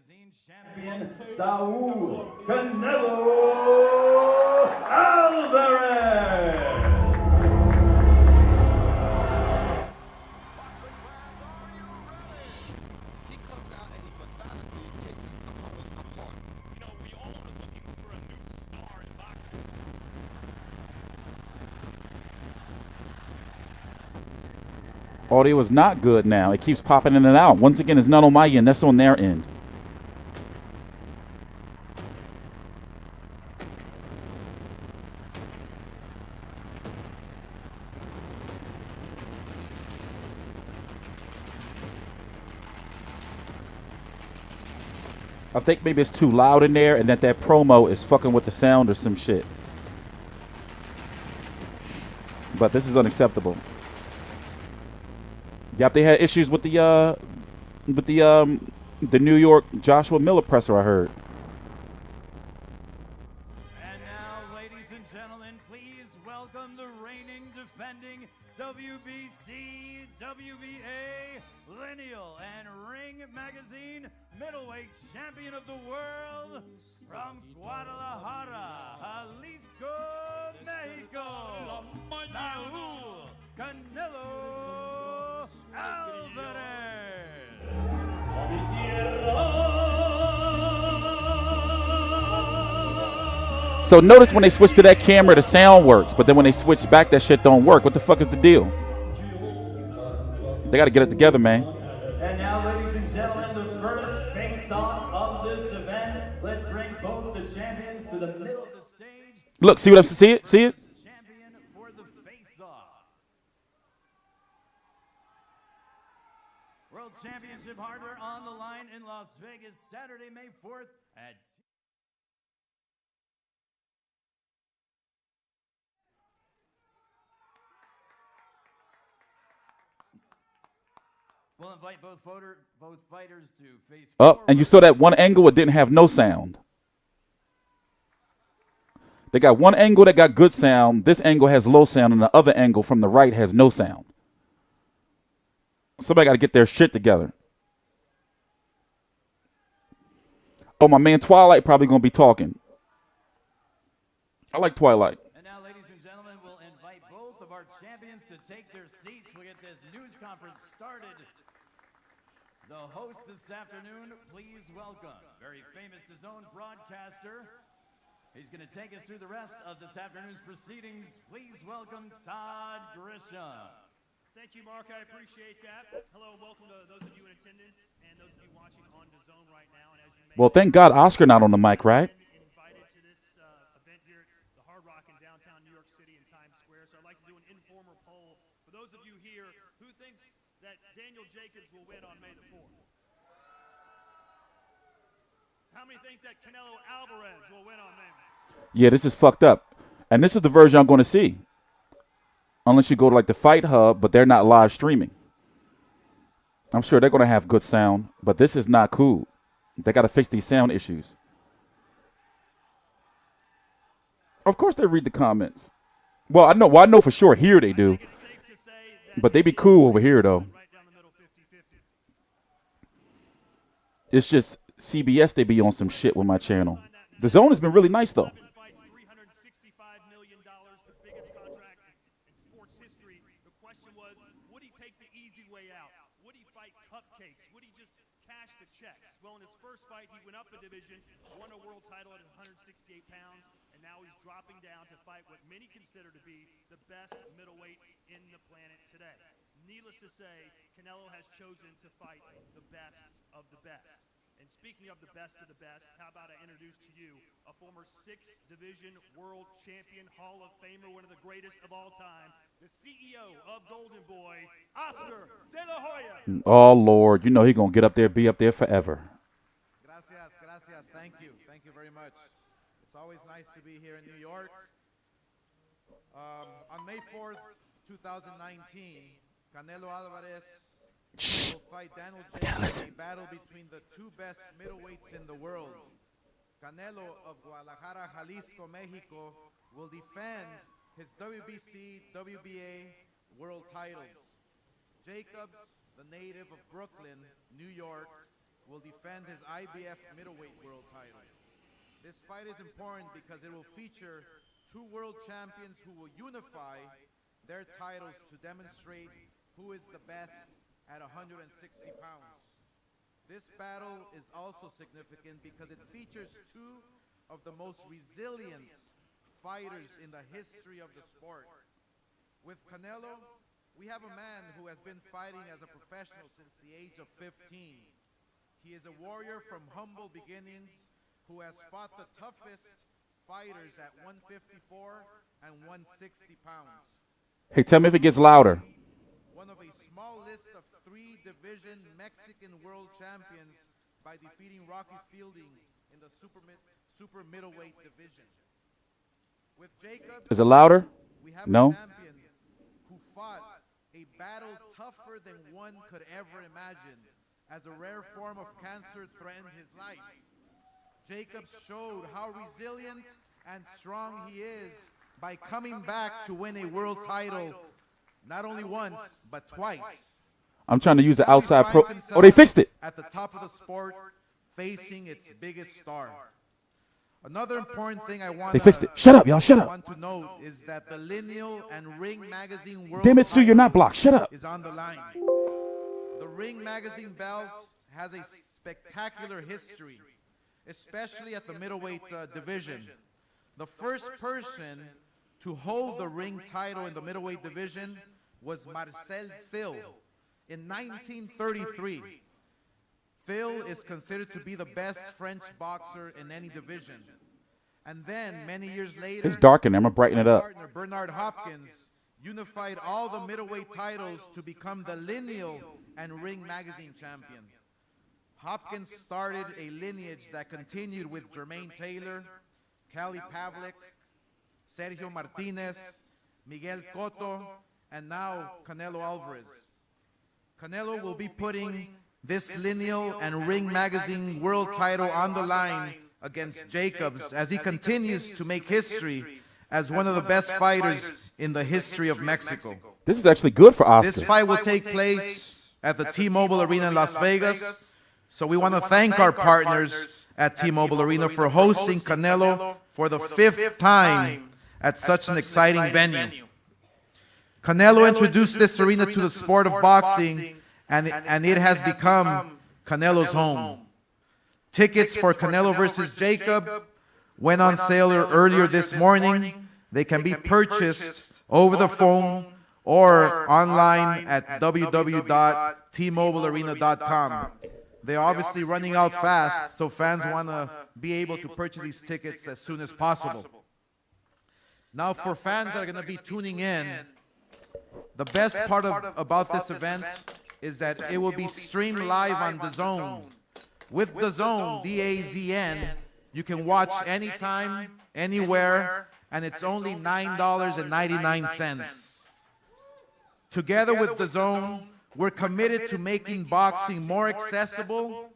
Magazine champion, Saul Canelo Alvarez. Audio is not good now. It keeps popping in and out. Once again, it's not on my end. That's on their end. I think maybe it's too loud in there and that promo is fucking with the sound or some shit. But this is unacceptable. Yep, they had issues with the New York Joshua Miller presser, I heard. And now, ladies and gentlemen, please welcome the reigning, defending WBC, WBA, Lineal, and Ring Magazine Middleweight Champion of the World from Guadalajara, Jalisco, Mexico, Saul Canelo Alvarez. So notice when they switch to that camera, the sound works, but then when they switch back, that shit don't work. What the fuck is the deal? They got to get it together, man. And now, ladies and gentlemen, the first face-off of this event. Let's bring both the champions to the middle of the stage. Look, see what I'm see it? See it? Champion for the face-off. World Championship hardware on the line in Las Vegas, Saturday, May 4th at We'll invite both fighters to face Oh, and you saw that one angle, it didn't have no sound. They got one angle that got good sound. This angle has low sound, and the other angle from the right has no sound. Somebody got to get their shit together. Oh, my man Twilight probably going to be talking. I like Twilight. And now, ladies and gentlemen, we'll invite both of our champions to take their seats. We'll get this news conference started. The host this afternoon, please welcome very famous Dazn broadcaster. He's going to take us through the rest of this afternoon's proceedings. Please welcome Todd Grisham. Thank you, Mark. I appreciate that. Hello and welcome to those of you in attendance and those of you watching on Dazn right now. And as you may Well, thank God Oscar not on the mic, right? Invited to this event here at the Hard Rock in downtown New York City in Times Square. So I'd like to do an informal poll for those of you here who thinks that Daniel Jacobs will win on May the 4th. How many think that Canelo Alvarez will win on May? Yeah, this is fucked up. And this is the version I'm going to see. Unless you go to like the Fight Hub, but they're not live streaming. I'm sure they're going to have good sound, but this is not cool. They got to fix these sound issues. Of course they read the comments. Well, I know for sure here they do. But they be cool over here, though. It's just CBS, they be on some shit with my channel. The Zone has been really nice, though. Well, in his first fight, he went up a division, won a world title at 168 pounds, and now he's dropping down to fight what many consider to be the best middleweight in the planet today. Needless to say, Canelo has chosen to fight the best of the best. And speaking of the best of the best, how about I introduce to you a former six-division world champion, Hall of Famer, one of the greatest of all time, the CEO of Golden Boy, Oscar De La Hoya. Oh, Lord. You know he's going to get up there, be up there forever. Gracias. Thank you very much. It's always nice to be here in New York. On May 4th, 2019, Canelo Alvarez will fight Daniel Jacobs in a battle between the two best middleweights in the world. Canelo of Guadalajara, Jalisco, Mexico, will defend his WBC, WBA world titles. Jacobs, the native of Brooklyn, New York, will defend his IBF Middleweight World Title. This fight is important because it will feature two world champions who will unify their titles to demonstrate who is the best at 160 pounds. This battle is also significant because it features two of the most resilient fighters in the history of the sport. With Canelo, we have a man who has been fighting as a professional since the age of 15. He is a warrior from humble beginnings who has fought the toughest fighters at 154 and 160 pounds. Hey, tell me if it gets louder. One of a small list of 3-division Mexican world champions by defeating Rocky Fielding in the super middleweight division. With Jacob, Is it louder? we have No. a champion who fought a battle tougher than one could ever imagine as a rare form of cancer threatened his life. Jacob showed how resilient and strong he is by coming back to win a world title not only once, but twice. I'm trying to use the Now he outside pro. finds himself Oh, they fixed it. at the top of the sport, facing its biggest star. Another important thing I want They fixed it. Shut up, y'all. Shut up. want to note is that the Lineal and Ring Magazine World Damn it, Sue, you're not title blocked. Shut up. is on the line. The Ring Magazine belt has a spectacular history, especially at the middleweight division. The first person to hold the ring title in the middleweight division was Marcel Thill in 1933. Thill is considered to be the best French boxer in any division. And then, many years later, It's dark in there. I'm going to brighten it my up. partner Bernard Hopkins unified all the middleweight titles to become the Lineal and Ring Magazine champion. Hopkins started a lineage that continued with Jermaine Taylor, Cali Pavlik, Sergio Martinez, Miguel Cotto, and now Canelo Alvarez. Canelo will be putting this Lineal and Ring Magazine world title on the line against Jacobs as he continues to make history as one of the best fighters in the history of Mexico. This is actually good for This Oscar. fight will take place at the T-Mobile Arena in Las Vegas. So we want to thank our partners at T-Mobile Arena for hosting Canelo for the 5th time at such an exciting venue. Canelo introduced this arena to the sport of boxing, and it has become Canelo's home. Tickets for Canelo versus Jacob went on sale earlier this morning. They can be purchased over the phone or online at www.tmobilearena.com. They're obviously running out fast, so fans want to be able to purchase these tickets as soon as possible. Now, for fans that are going to be tuning in, the best part about this event is that it will be streamed live on Dazn. With Dazn, D-A-Z-N, you can watch anytime, anywhere, and it's only $9.99. Together with Dazn, we're committed to making boxing more accessible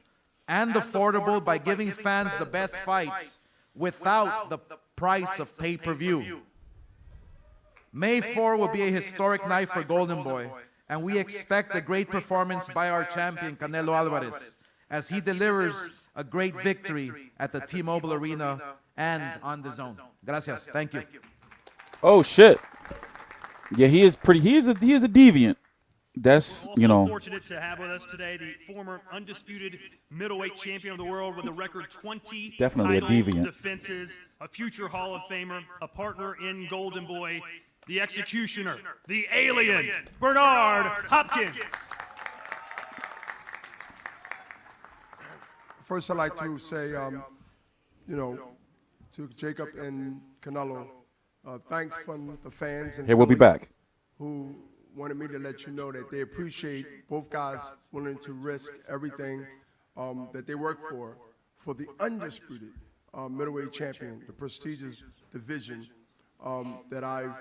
and affordable by giving fans the best fights without the price of pay-per-view. May 4 will be a historic night for Golden Boy, and we expect a great performance by our champion, Canelo Alvarez, as he delivers a great victory at the T-Mobile Arena and on Dazn. Gracias. Thank you. Oh, shit. Yeah, he is pretty. He is a deviant. That's, you know. Fortunate to have with us today the former undisputed middleweight champion of the world with a record 20 Definitely a title deviant. defenses, a future Hall of Famer, a partner in Golden Boy, the executioner, the alien, Bernard Hopkins. First, I'd like to say, to Jacob and Canelo, thanks from the fans and Here, we'll be Philly back. who wanted me to let you know that they appreciate both guys willing to risk everything that they work for the undisputed middleweight champion, the prestigious division that I've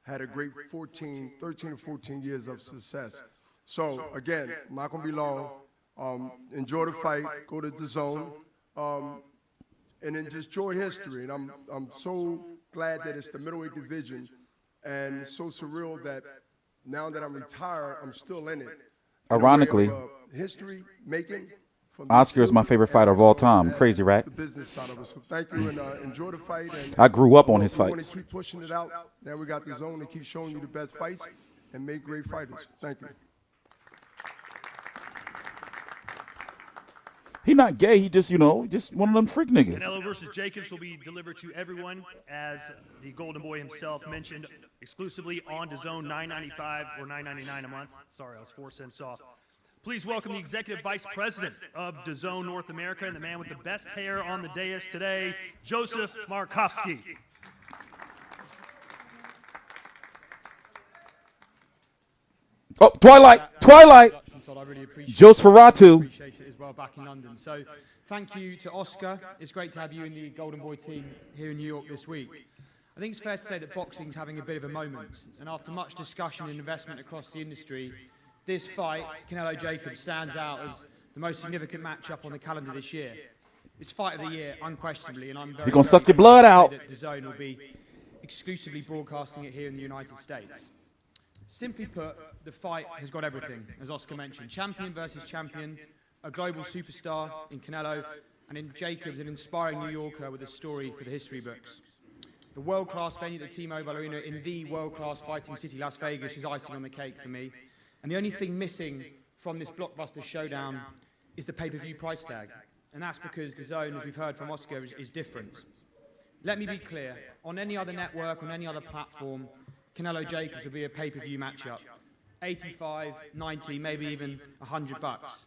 had a great 13 or 14 years of success. So again, I'm not gonna be long. Enjoy the fight, go to the zone, and then just enjoy history. And I'm so glad that it's the middleweight division, and it's so surreal that now that I'm retired, I'm still in it. Ironically, History making from the Oscar is my field favorite and fighter of all also time. the- Crazy, right? The business side of it. So thank you, and enjoy the fight. And I grew up on his we want fights. to keep pushing it out. Now we got the zone to keep showing you the best fights and make great fighters. Thank you. He not gay. He just, you know, just one of them freak niggas. Canelo versus Jacobs will be delivered to everyone, as the Golden Boy himself mentioned, exclusively on DAZN, $9.95 or $9.99 a month. Sorry, I was 4 cents off. Please welcome the Executive Vice President of DAZN North America and the man with the best hair on the dais today, Joseph Markowski. Oh, Twilight. Todd, I really appreciate Jos Ferratu. appreciate it as well back in London. So thank you to Oscar. It's great to have you in the Golden Boy team here in New York this week. I think it's fair to say that boxing's having a bit of a moment. And after much discussion and investment across the industry, this fight, Canelo Jacobs, stands out as the most significant matchup on the calendar this year. It's fight of the year, unquestionably, and I'm very gonna suck your very blood proud out. that DAZN will be exclusively broadcasting it here in the United States. Simply put, the fight has got everything, as Oscar mentioned. Champion versus champion, a global superstar in Canelo, and in Jacobs, an inspiring New Yorker with a story for the history books. The world-class venue, the T-Mobile Arena, in the world-class fighting city, Las Vegas, is icing on the cake for me. And the only thing missing from this blockbuster showdown is the pay-per-view price tag. And that's because DAZN, as we've heard from Oscar, is different. Let me be clear, on any other network, on any other platform, Canelo Jacobs will be a pay-per-view matchup. 85, 90, maybe even $100.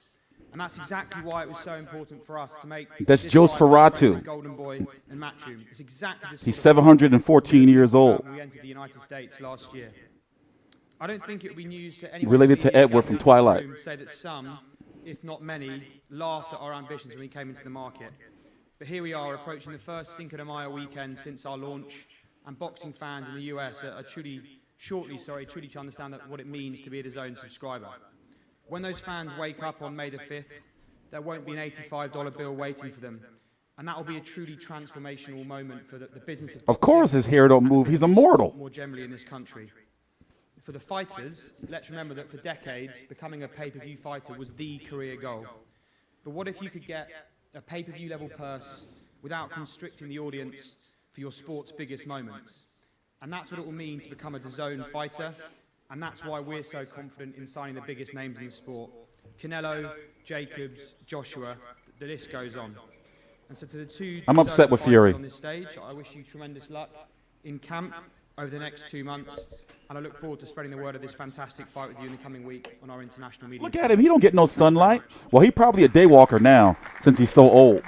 And that's exactly why it was so important for us to make That's this Jos fight Ferratu. Golden Boy and Matchroom. It's exactly the sort He's of 714 years old. we entered the United States last year. I don't think it would be news to anyone Related to in the media Edward from gathered in this Twilight. room to say that some, if not many, laughed at our ambitions when we came into the market. But here we are, approaching the first Cinco de Mayo weekend since our launch, and boxing fans in the US are truly to understand what it means to be a DAZN subscriber. When those fans wake up on May the 5th, there won't be an $85 bill waiting for them. And that will be a truly transformational moment for the business of Of course his hair don't move. He's immortal. more generally in this country. For the fighters, let's remember that for decades, becoming a pay-per-view fighter was the career goal. But what if you could get a pay-per-view level purse without constricting the audience for your sport's biggest moments? And that's what it will mean to become a DAZN fighter, and that's why we're so confident in signing the biggest names in the sport. Canelo, Jacobs, Joshua, the list goes on. And so to the two I'm upset with fighters Fury. on this stage, I wish you tremendous luck in camp over the next 2 months, and I look forward to spreading the word of this fantastic fight with you in the coming week on our international media. Look at him. He don't get no sunlight. Well, he probably a day walker now since he's so old.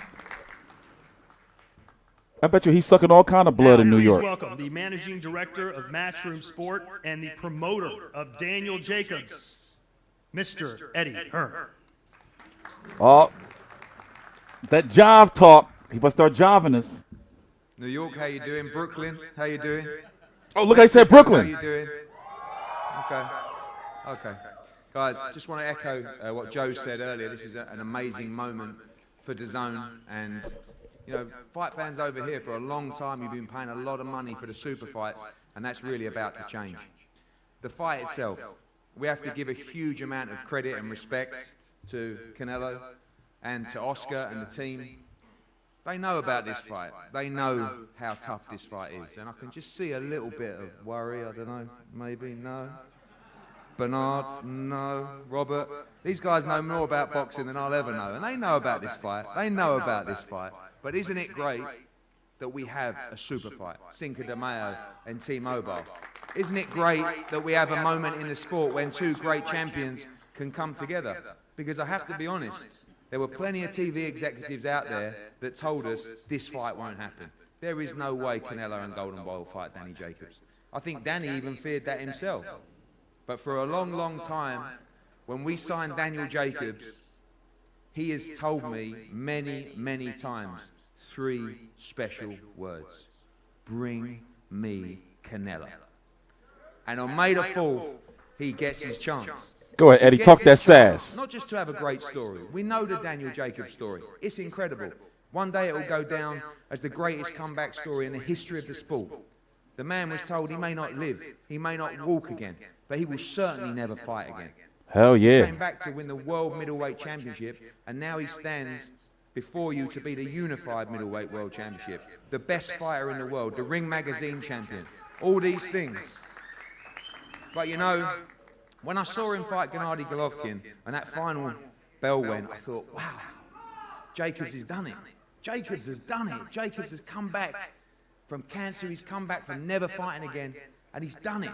I bet you he's sucking all kind of blood in New Please York. welcome the Managing Director of Matchroom Sport and the promoter of Daniel Jacobs, Mr. Eddie Hearn. Oh, that jive talk. He must start jiving us. New York, how you doing? Brooklyn, how you doing? Oh, look, I said How Brooklyn. you doing? Okay. Guys, just want to echo what Joe said earlier. This is an amazing moment for DAZN, and you know, fight fans over here for a long time, you've been paying a lot of money for the super fights, and that's really about to change. The fight itself, we have to give a huge amount of credit and respect to Canelo and to Oscar and the team. They know about this fight. They know how tough this fight is, and I can just see a little bit of worry. I don't know, maybe, no. Bernard, no. Robert, these guys know more about boxing than I'll ever know, and they know about this fight. They know about this fight. But isn't it great that we have a super fight, Cinco de Mayo and T-Mobile? Isn't it great that we have a moment in the sport when two great champions can come together? Because I have to be honest, there were plenty of TV executives out there that told us this fight won't happen. There is no way Canelo and Golden Boy will fight Danny Jacobs. I think Danny even feared that himself. But for a long, long time, when we signed Daniel Jacobs, he has told me many, many times 3 special words. Bring me Canelo. And on May the 4th, he gets his chance. Go ahead, Eddie. He Talk gets that his chance, sass. Not just to have a great story. We know the Daniel Jacobs story. It's incredible. One day it will go down as the greatest comeback story in the history of the sport. The man was told he may not live, he may not walk again, but he will certainly never fight again. Hell yeah. He came back to win the World Middleweight Championship, and now he stands before you to be the unified Middleweight World Championship, the best fighter in the world, the Ring Magazine champion, all these things. But you know, when I saw him fight Gennady Golovkin and that final bell went, I thought, wow, Jacobs has done it. Jacobs has done it. Jacobs has come back from cancer, he's come back from never fighting again, and he's done it.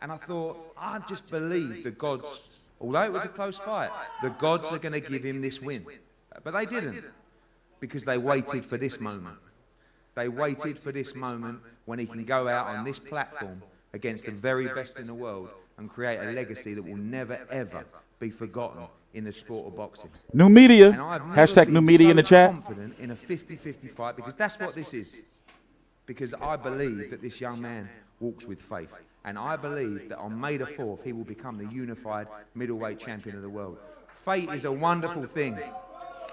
And I thought, I just believe the gods, although it was a close fight, the gods are going to give him this win. But they didn't, because they waited for this moment. They waited for this moment when he can go out on this platform against the very best in the world and create a legacy that will never, ever be forgotten in the sport of boxing. New media. And I've never Hashtag been new media in the so chat. confident in a 50-50 fight, because that's what this is. Because I believe that this young man walks with faith. And I believe that on May the 4th, he will become the unified middleweight champion of the world. Fate is a wonderful thing.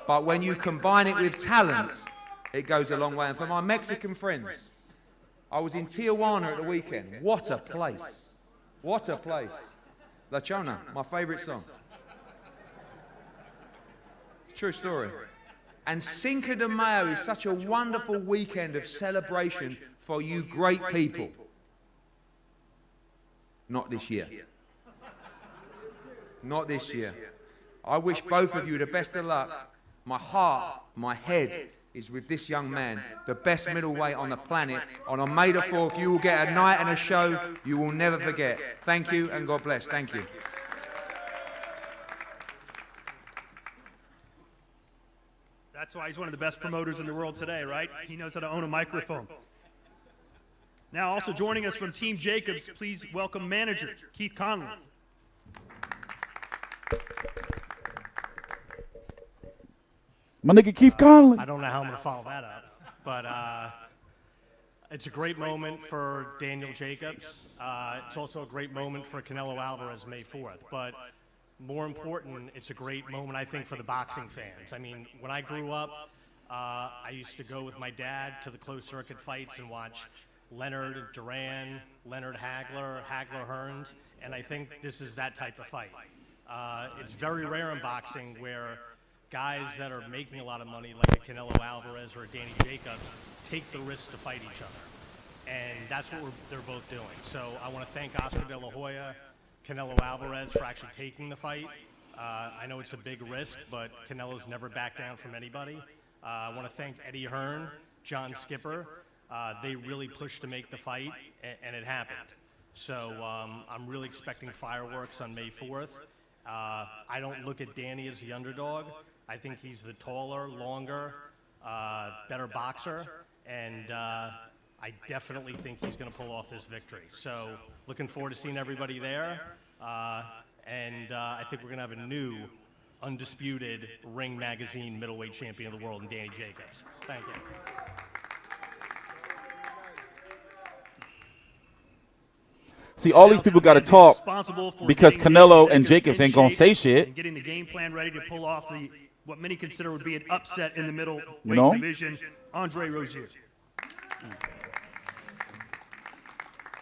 But when you combine it with talent, it goes a long way. And for my Mexican friends, I was in Tijuana at the weekend. What a place. What a place. La Chona, my favorite song. True story. And Cinco de Mayo is such a wonderful weekend of celebration for you great people. Not this year. Not this year. I wish both of you the best of luck. My heart, my head is with this young man, the best middleweight on the planet. And on May the 4th, you will get a night and a show you will never forget. Thank you and God bless. Thank you. That's why he's one of the best promoters in the world today, right? He knows how to own a microphone. Now, also joining us from Team Jacobs, please welcome manager Keith Conley. My nigga Keith Conley. I don't know how I'm going to follow that up, but it's a great moment for Daniel Jacobs. It's also a great moment for Canelo Alvarez May 4th, but more important, it's a great moment, I think, for the boxing fans. I mean, when I grew up, I used to go with my dad to the closed circuit fights and watch Leonard Duran, Leonard Hagler, Hagler Hearns, and I think this is that type of fight. It's very rare in boxing where guys that are making a lot of money, like a Canelo Alvarez or a Danny Jacobs, take the risk to fight each other. And that's what they're both doing. So I want to thank Oscar De La Hoya, Canelo Alvarez for actually taking the fight. I know it's a big risk, but Canelo's never backed down from anybody. I want to thank Eddie Hearn, John Skipper. They really pushed to make the fight, and it happened. So I'm really expecting fireworks on May 4th. I don't look at Danny as the underdog. I think he's the taller, longer, better boxer, and I definitely think he's going to pull off this victory. So looking forward to seeing everybody there, and I think we're going to have a new, undisputed Ring Magazine middleweight champion of the world in Danny Jacobs. Thank you. See, all these people got to talk because Canelo and Jacobs ain't going to say shit. And getting the game plan ready to pull off what many consider would be an upset in the middleweight division, Andre Rozier.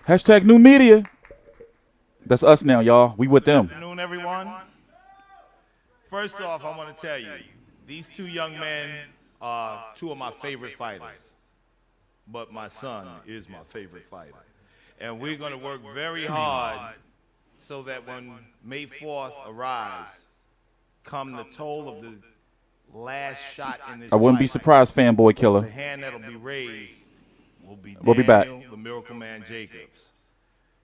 Hashtag new media. That's us now, y'all. We with them. Good afternoon, everyone. First off, I want to tell you, these two young men are two of my favorite fighters. But my son is my favorite fighter. And we're going to work very hard so that when May 4th arrives, come the toll of the last shot in this I wouldn't be fight, surprised, fanboy killer. the hand that'll be raised will be We'll be back. Daniel, the Miracle Man Jacobs.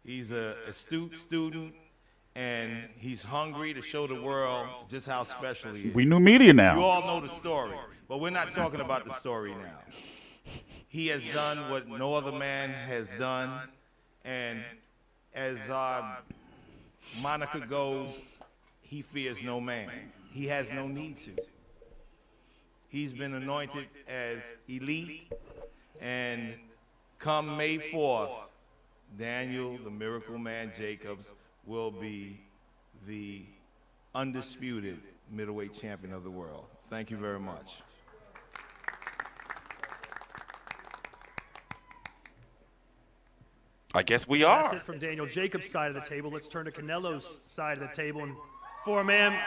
He's an astute student, and he's hungry to show the world just how special he is. We new media now. You all know the story, but we're not talking about the story now. He has done what no other man has done, and as our moniker goes, he fears no man. He has no need to. He's been anointed as elite, and come May 4th, Daniel, the Miracle Man Jacobs, will be the undisputed middleweight champion of the world. Thank you very much. I guess we That's are. it from Daniel Jacobs' side of the table. Let's turn to Canelo's side of the table. And for a man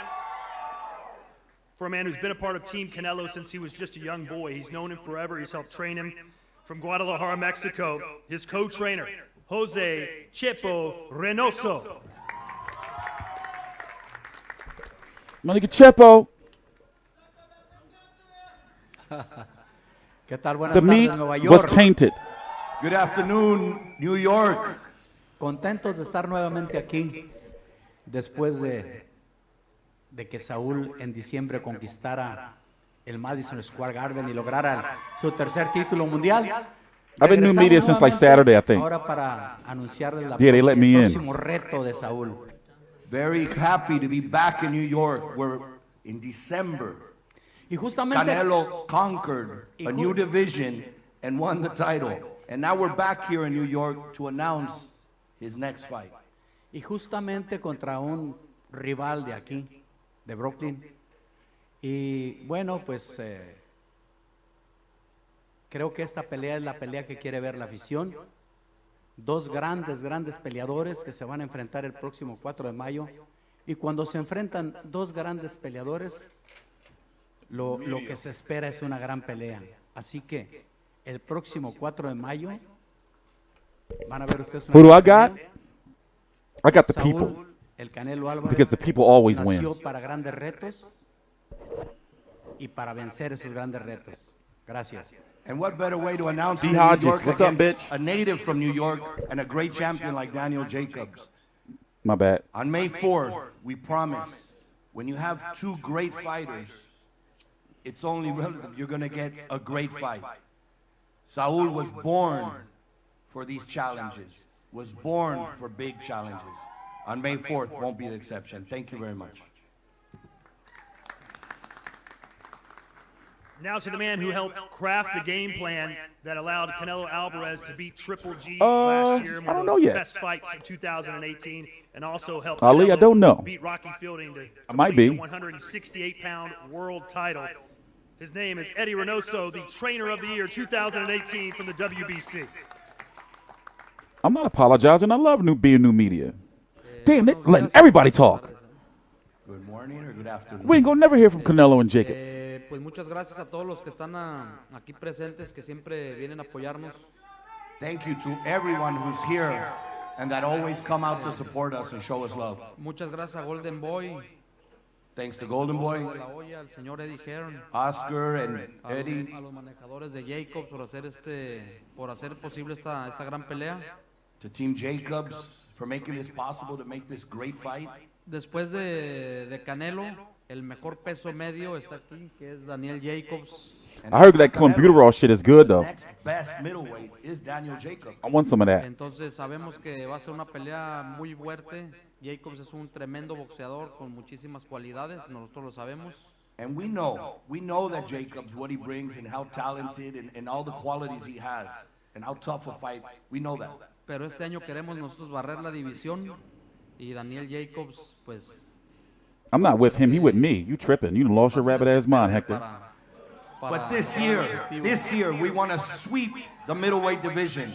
who's been a part of Team Canelo since he was just a young boy, he's known him forever. He's helped train him. From Guadalajara, Mexico, his co-trainer, Jose Chepo Reynoso. Monica Chepo. ¿Qué tal? Buenas The tardes, meat Nueva was York. tainted. Good afternoon, New York. Contentos de estar nuevamente aquí después de que Saúl en diciembre conquistara el Madison Square Garden y lograra su tercer título mundial. I've been new media since like Saturday, I think. Ahora para anunciarles Yeah, they let me el in. próximo reto de Saúl. Very happy to be back in New York, where in December, Y justamente Canelo conquered a new division and won the title. And now we're back here in New York to announce his next fight. Y justamente contra un rival de aquí, de Brooklyn. Y bueno, pues creo que esta pelea es la pelea que quiere ver la afición. Dos grandes peleadores que se van a enfrentar el próximo 4 de mayo. Y cuando se enfrentan dos grandes peleadores, lo que se espera es una gran pelea. Así que el próximo 4 de mayo van a ver ustedes una Who do I gran got? pelea. I got the Saúl, people. el Canelo Alvarez, Because the people always win. nació para grandes retos y para vencer esos grandes retos. Gracias. And what better way to announce D. it in New Hodges, York what's up, against bitch? a native from New York and a great champion like Daniel Jacobs. My bad. On May 4th, we promise, when you have two great fighters, it's only relative you're going to get a great fight. Saul was born for these challenges, was born for big challenges. On May 4th won't be the exception. Thank you very much. Now to the man who helped craft the game plan that allowed Canelo Alvarez to beat Triple G last year, I one don't of know the yet. best fights of 2018, and also helped Ali, I Canelo don't know. beat Rocky Fielding to I might complete be. the 168-pound world title. His name is Eddie Reynoso, the Trainer of the Year 2018 from the WBC. I'm not apologizing. I love being new media. Damn, they letting everybody talk. Good morning or good afternoon. We ain't gonna never hear from Canelo and Jacobs. Pues muchas gracias a todos los que están aquí presentes, que siempre vienen a apoyarnos. Thank you to everyone who's here and that always come out to support us and show us love. Muchas gracias a Golden Boy, Thanks to Golden Boy, a la Hoya, al señor Eddie Hearn, Oscar, and Eddie, a los manejadores de Jacobs por hacer posible esta gran pelea. to Team Jacobs for making this possible to make this great fight. Después de Canelo, el mejor peso medio está aquí, que es Daniel Jacobs. I heard that clenbuterol shit is good though. Next best middleweight is Daniel Jacobs. I want some of that. Entonces sabemos que va a ser una pelea muy fuerte. Jacobs es un tremendo boxeador con muchísimas cualidades, nosotros lo sabemos. And we know that Jacobs, what he brings and how talented and all the qualities he has and how tough a fight, we know that. Pero este año queremos nosotros barrer la división y Daniel Jacobs, pues... I'm not with him. He with me. You tripping. You done lost your rabbit ass mind, Hector. But this year, we want to sweep the middleweight division.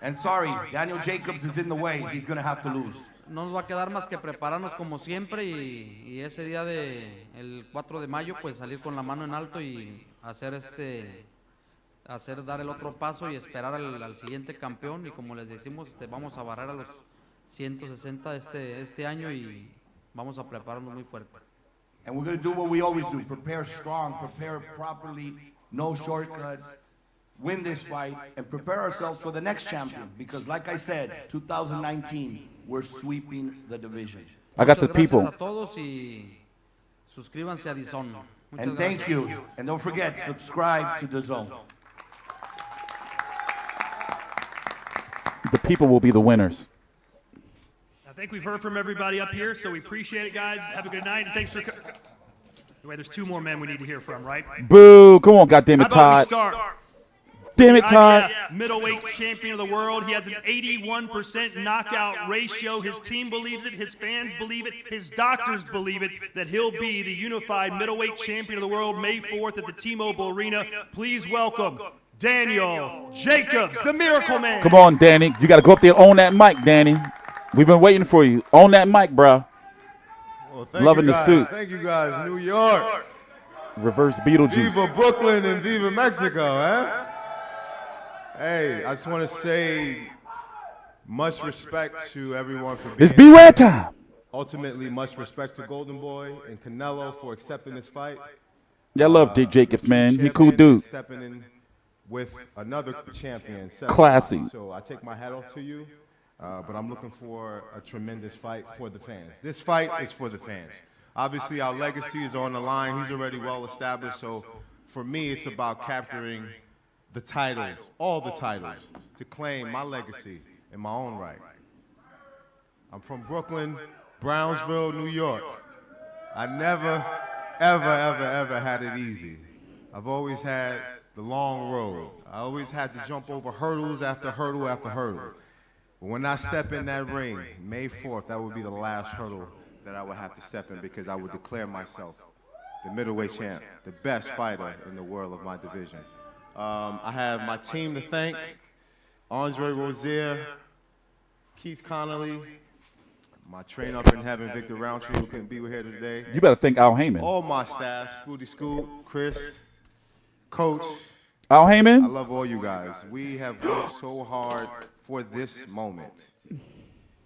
And sorry, Daniel Jacobs is in the way. He's going to have to lose. No nos va a quedar más que prepararnos como siempre y ese día el 4 de mayo pues salir con la mano en alto y dar el otro paso y esperar al siguiente campeón y como les decimos vamos a barrer a los 160 este año y vamos a prepararnos muy fuerte. And we're going to do what we always do. Prepare strong, prepare properly, no shortcuts, win this fight, and prepare ourselves for the next champion. Because like I said, 2019, we're sweeping the division. I got the Muchas people. gracias a todos y suscríbanse a Dazn. Muchas And gracias. thank you. And don't forget, subscribe to Dazn. The people will be the winners. I think we've heard from everybody up here, so we appreciate it, guys. Have a good night, and thanks for... Anyway, there's two more men we need to hear from, right? Boo! Come on, goddamn How it, about we Todd. start? Damn it, Todd. IBF Middleweight Champion of the world. He has an 81% knockout ratio. His team believes it. His fans believe it. His doctors believe it, that he'll be the unified middleweight champion of the world May 4th at the T-Mobile Arena. Please welcome Daniel Jacobs, the Miracle Man. Come on, Danny. You got to go up there and own that mic, Danny. We've been waiting for you. Own that mic, bro. Well, thank Loving you the guys. suit. Thank you guys. New York. Reverse Beetlejuice. Viva Brooklyn and Viva Mexico, eh? Hey, I just want to say much respect to everyone for being It's beware time. Ultimately, much respect to Golden Boy and Canelo for accepting this fight. Yeah, I love Dick Jacobs, man. He a cool dude. Stepping in with another champion. Classy. So I take my hat off to you, but I'm looking for a tremendous fight for the fans. This fight is for the fans. Obviously, our legacy is on the line. He's already well established. So for me, it's about capturing the titles, all the titles, to claim my legacy in my own right. I'm from Brooklyn, Brownsville, New York. I never, ever had it easy. I've always had the long road. I always had to jump over hurdles after hurdle after hurdle. But when I step in that ring, May 4th, that would be the last hurdle that I would have to step in, because I would declare myself the middleweight champ, the best fighter in the world of my division. I have my team to thank: Andre Rozier, Keith Connolly, my trainer up in heaven, Victor Roundtree, who couldn't be here today. You better thank Al Heyman. All my staff, Scooty Scoop, Chris, Coach. Al Heyman? I love all you guys. We have worked so hard for this moment.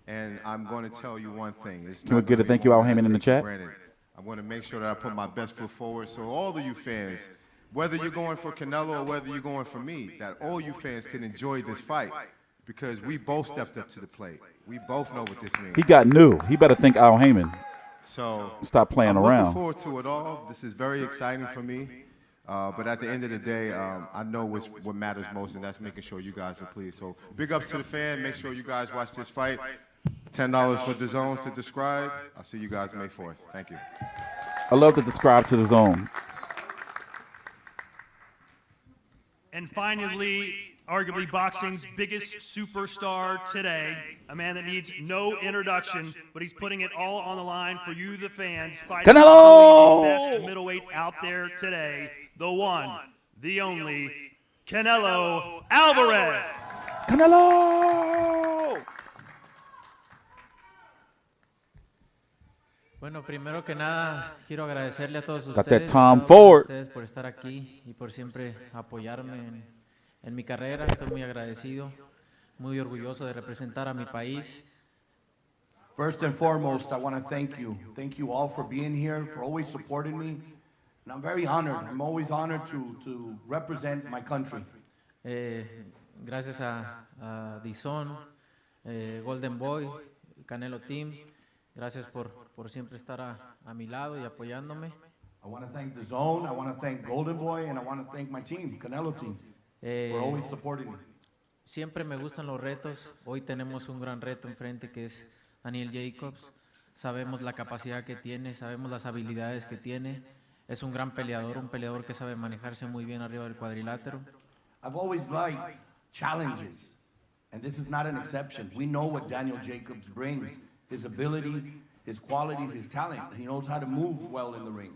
And I'm going to tell you one thing. Can we get a thank you, Al Heyman, in the chat? I'm going to make sure that I put my best foot forward. So all of you fans, whether you're going for Canelo or whether you're going for me, that all you fans can enjoy this fight, because we both stepped up to the plate. We both know what this means. He got new. He better thank Al Heyman. So stop playing I'm around. looking forward to it all. This is very exciting for me. But at the end of the day, I know what matters most, and that's making sure you guys are pleased. So big ups to the fan. Make sure you guys watch this fight. $10 for Dazn to describe. I'll see you guys May 4th. Thank you. I love to describe to the zone. And finally, arguably boxing's biggest superstar today, a man that needs no introduction, but he's putting it all on the line for you, the fans. Fighting Canelo! the best middleweight out there today, the one, the only, Canelo Alvarez. Canelo! Bueno, primero que nada, quiero agradecerle a todos Got that ustedes, Tom a todos Ford. ustedes por estar aquí y por siempre apoyarme en mi carrera. Estoy muy agradecido, muy orgulloso de representar a mi país. First and foremost, I want to thank you. Thank you all for being here, for always supporting me. And I'm very honored. I'm always honored to represent my country. Gracias a Dazn, Golden Boy, Canelo Team. Gracias por siempre estar a mi lado y apoyándome. I want to thank Dazn, I want to thank Golden Boy, and I want to thank my team, Canelo Team, for always supporting me. Siempre me gustan los retos. Hoy tenemos un gran reto enfrente que es Daniel Jacobs. Sabemos la capacidad que tiene, sabemos las habilidades que tiene. Es un gran peleador, un peleador que sabe manejarse muy bien arriba del cuadrilátero. I've always liked challenges, and this is not an exception. We know what Daniel Jacobs brings, his ability, his qualities, his talent. He knows how to move well in the ring.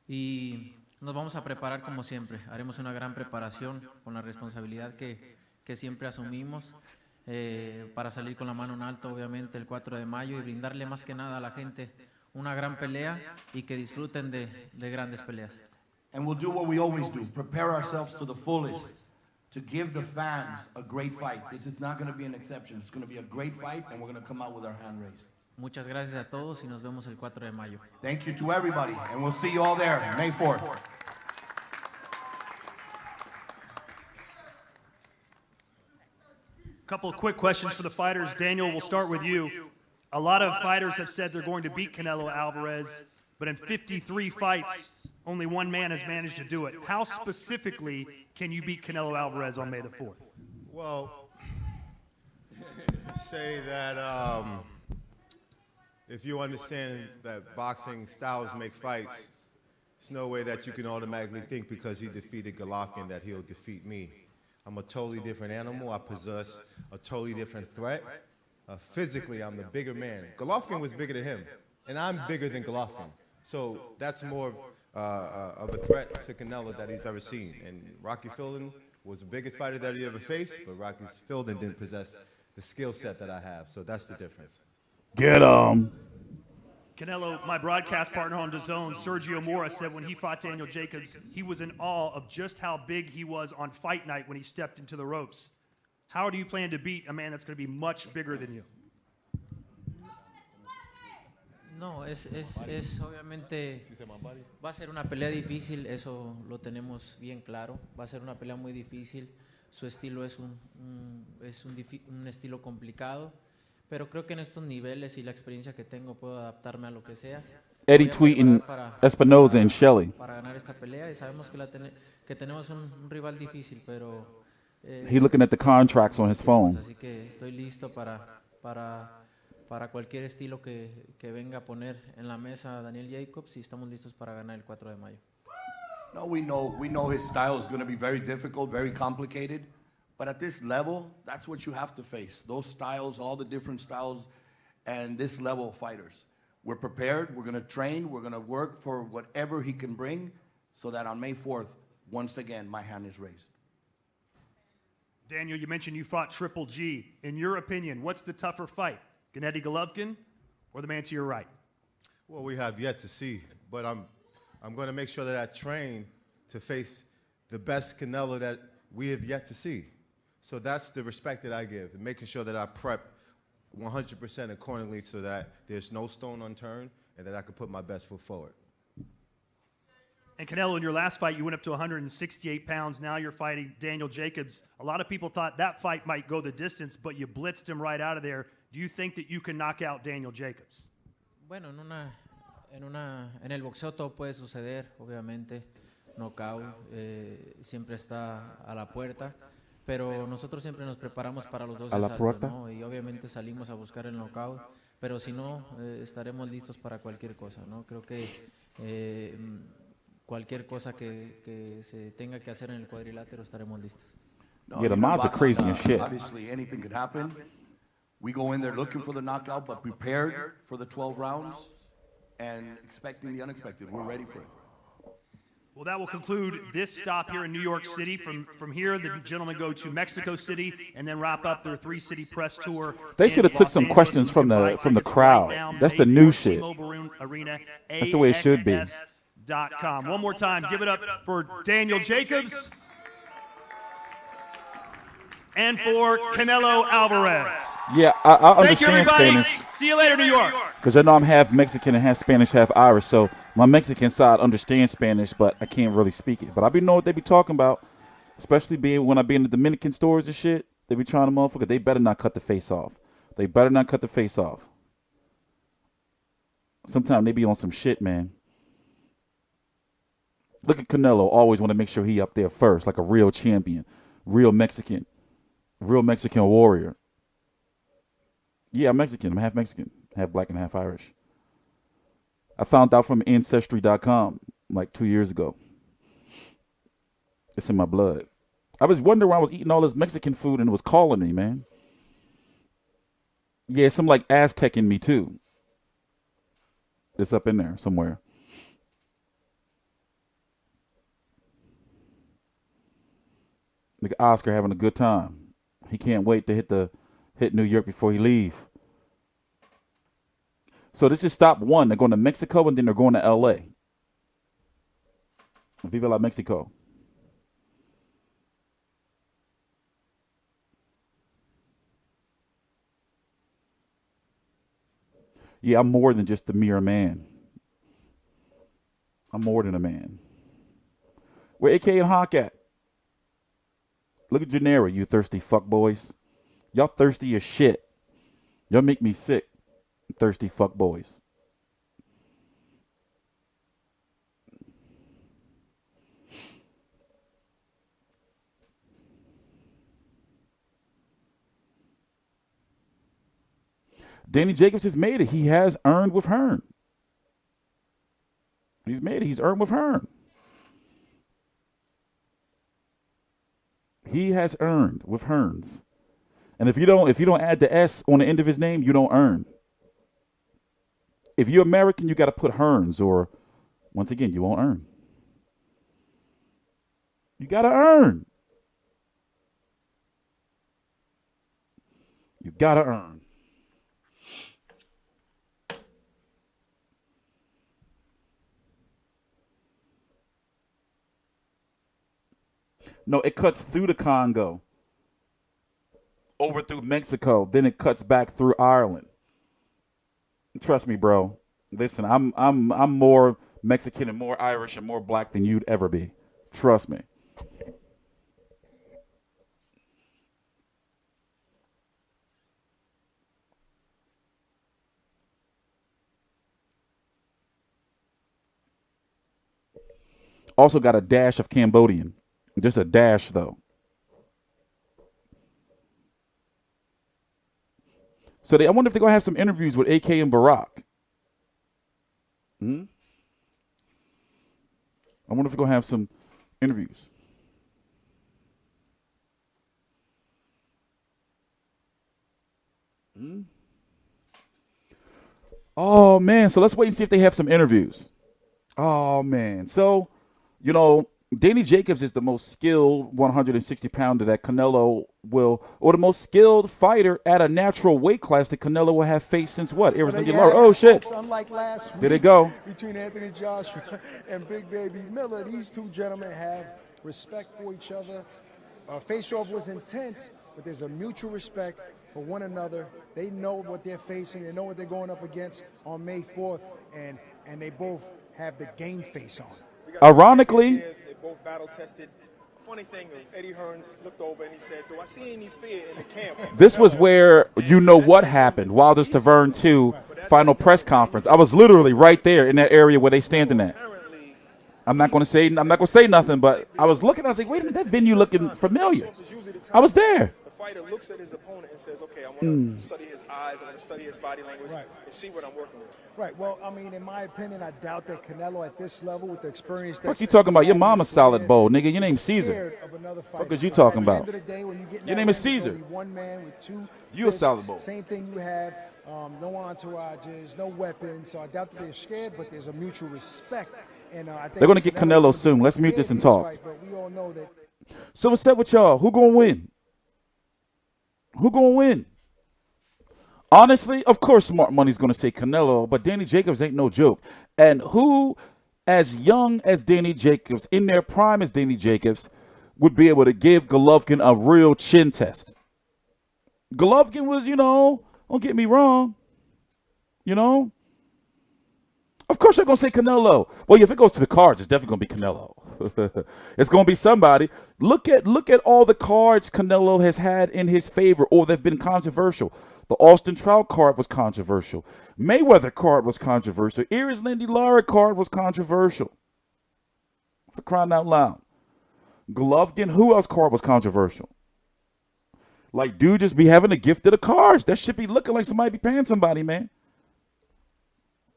Y nos vamos a preparar como siempre. Haremos una gran preparación con la responsabilidad que siempre asumimos para salir con la mano en alto, obviamente, el 4 de mayo y brindarle más que nada a la gente una gran pelea y que disfruten de grandes peleas. And we'll do what we always do, prepare ourselves to the fullest to give the fans a great fight. This is not going to be an exception. It's going to be a great fight, and we're going to come out with our hand raised. Muchas gracias a todos y nos vemos el 4 de mayo. Thank you to everybody, and we'll see you all there, May 4th. Couple of quick questions for the fighters. Daniel, we'll start with you. A lot of fighters have said they're going to beat Canelo Alvarez, but in 53 fights, only one man has managed to do it. How specifically can you beat Canelo Alvarez on May the 4th? Well, say that if you understand that boxing styles make fights, it's no way that you can automatically think because he defeated Golovkin that he'll defeat me. I'm a totally different animal. I possess a totally different threat. Physically, I'm the bigger man. Golovkin was bigger than him, and I'm bigger than Golovkin. So that's more of a threat to Canelo that he's ever seen. And Rocky Fielding was the biggest fighter that he ever faced, but Rocky Fielding didn't possess the skill set that I have. So that's the difference. Get him. Canelo, my broadcast partner on Dazn, Sergio Mora, said when he fought Daniel Jacobs, he was in awe of just how big he was on fight night when he stepped into the ropes. How do you plan to beat a man that's going to be much bigger than you? No, es obviamente, va a ser una pelea difícil, eso lo tenemos bien claro, va a ser una pelea muy difícil, su estilo es un estilo complicado, pero creo que en estos niveles y la experiencia que tengo puedo adaptarme a lo que sea. Eddie tweeting Espinoza and Shelley. Para ganar esta pelea y sabemos que tenemos un rival difícil, pero He looking at the contracts on his phone. así que estoy listo para cualquier estilo que venga a poner en la mesa Daniel Jacobs y estamos listos para ganar el 4 de mayo. No, we know his style is going to be very difficult, very complicated. But at this level, that's what you have to face. Those styles, all the different styles, and this level of fighters. We're prepared, we're going to train, we're going to work for whatever he can bring so that on May 4th, once again, my hand is raised. Daniel, you mentioned you fought Triple G. In your opinion, what's the tougher fight, Gennady Golovkin or the man to your right? Well, we have yet to see, but I'm going to make sure that I train to face the best Canelo that we have yet to see. So that's the respect that I give, and making sure that I prep 100% accordingly so that there's no stone unturned and that I can put my best foot forward. And Canelo, in your last fight, you went up to 168 pounds. Now you're fighting Daniel Jacobs. A lot of people thought that fight might go the distance, but you blitzed him right out of there. Do you think that you can knock out Daniel Jacobs? Bueno, en el boxeo todo puede suceder, obviamente. Knockout siempre está a la puerta. Pero nosotros siempre nos preparamos para los dos asaltos, ¿no? Y obviamente salimos a buscar el knockout, pero si no, estaremos listos para cualquier cosa, ¿no? Creo que cualquier cosa que se tenga que hacer en el cuadrilátero estaremos listos. No, yeah, the mods are crazy and shit. Obviously, anything could happen. We go in there looking for the knockout, but prepared for the 12 rounds and expecting the unexpected. We're ready for it. Well, that will conclude this stop here in New York City. From here, the gentlemen go to Mexico City and then wrap up their three-city press tour. They should have took some questions from the crowd. That's the new shit. That's the way it should be. One more time, give it up for Daniel Jacobs and for Canelo Alvarez. Yeah, I understand Thank you, everybody. Spanish. See you later, New York. Because I know I'm half Mexican and half Spanish, half Irish, so my Mexican side understands Spanish, but I can't really speak it. But I be know what they be talking about, especially when I be in the Dominican stores and shit. They be trying to motherfucker. They better not cut the face off. They better not cut the face off. Sometimes they be on some shit, man. Look at Canelo. Always want to make sure he up there first, like a real champion, real Mexican warrior. Yeah, I'm Mexican. I'm half Mexican, half black and half Irish. I found out from Ancestry.com like 2 years ago. It's in my blood. I was wondering why I was eating all this Mexican food and it was calling me, man. Yeah, some like Aztec in me too. It's up in there somewhere. Look at Oscar having a good time. He can't wait to hit New York before he leave. So this is stop one. They're going to Mexico and then they're going to L.A. Viva la Mexico. Yeah, I'm more than just a mere man. I'm more than a man. Where AK and Hawk at? Look at Gennaro, you thirsty fuckboys. Y'all thirsty as shit. Y'all make me sick. Thirsty fuckboys. Danny Jacobs has made it. He has earned with Hearn. He's made it. He's earned with Hearn. He has earned with Hearns. And if you don't add the S on the end of his name, you don't earn. If you're American, you got to put Hearns, or once again, you won't earn. You got to earn. You gotta earn. No, it cuts through the Congo, over through Mexico, then it cuts back through Ireland. Trust me, bro. Listen, I'm more Mexican and more Irish and more black than you'd ever be. Trust me. Also got a dash of Cambodian. Just a dash, though. So I wonder if they're going to have some interviews with AK and Barack. I wonder if we're going to have some interviews. Oh, man. So let's wait and see if they have some interviews. Oh, man. So, you know, Danny Jacobs is the most skilled 160-pounder that Canelo will, or the most skilled fighter at a natural weight class that Canelo will have faced since what? Arizona. Oh, shit. Unlike last week, Did it go? Between Anthony Joshua and Big Baby Miller, these two gentlemen have respect for each other. Face-off was intense, but there's a mutual respect for one another. They know what they're facing. They know what they're going up against on May 4th, and they both have the game face on. Ironically, they both battle tested. Funny thing, Eddie Hearn looked over and he said, "Do I see any fear in the camp?" this was where you know what happened. Wilder's Tavern 2 final press conference. I was literally right there in that area where they standing at. I'm not going to say nothing, but I was looking. I was like, wait a minute, that venue looking familiar. I was there. The fighter looks at his opponent and says, "Okay, I want to study his eyes. I want to study his body language and see what I'm working with." Right. Well, I mean, in my opinion, I doubt that Canelo at this level with the experience. Fuck you talking about? Your mama's solid bowl, nigga. Your name's Caesar. Fuck is you talking about? Your name is Caesar. One man with two. You a solid bowl. Same thing you have. No entourages, no weapons. So I doubt that they're scared, but there's a mutual respect. And I think they're gonna get Canelo soon. Let's mute this and talk. But we all know that. So what's up with y'all? Who gonna win? Who gonna win? Honestly, of course, Smart Money's going to say Canelo, but Danny Jacobs ain't no joke. And who, as young as Danny Jacobs, in their prime as Danny Jacobs, would be able to give Golovkin a real chin test? Golovkin was, don't get me wrong, Of course, they're going to say Canelo. Well, if it goes to the cards, it's definitely going to be Canelo. It's going to be somebody. Look at all the cards Canelo has had in his favor, or they've been controversial. The Austin Trout card was controversial. Mayweather card was controversial. Iris Lindy Lara card was controversial. For crying out loud. Golovkin, who else card was controversial? Like, dude, just be having a gift of the cards. That should be looking like somebody be paying somebody, man.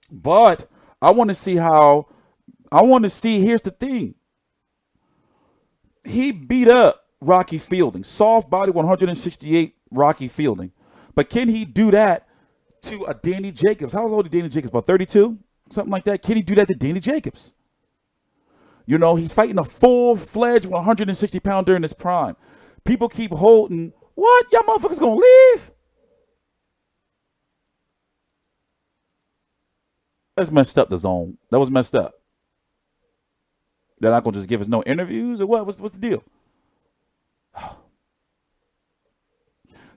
But I want to see here's the thing. He beat up Rocky Fielding, soft body 168 Rocky Fielding. But can he do that to a Danny Jacobs? How old is Danny Jacobs? About 32? Something like that. Can he do that to Danny Jacobs? He's fighting a full-fledged 160-pounder in his prime. People keep holding, what? Y'all motherfuckers gonna leave? That's messed up, Dazn. That was messed up. They're not going to just give us no interviews or what? What's the deal?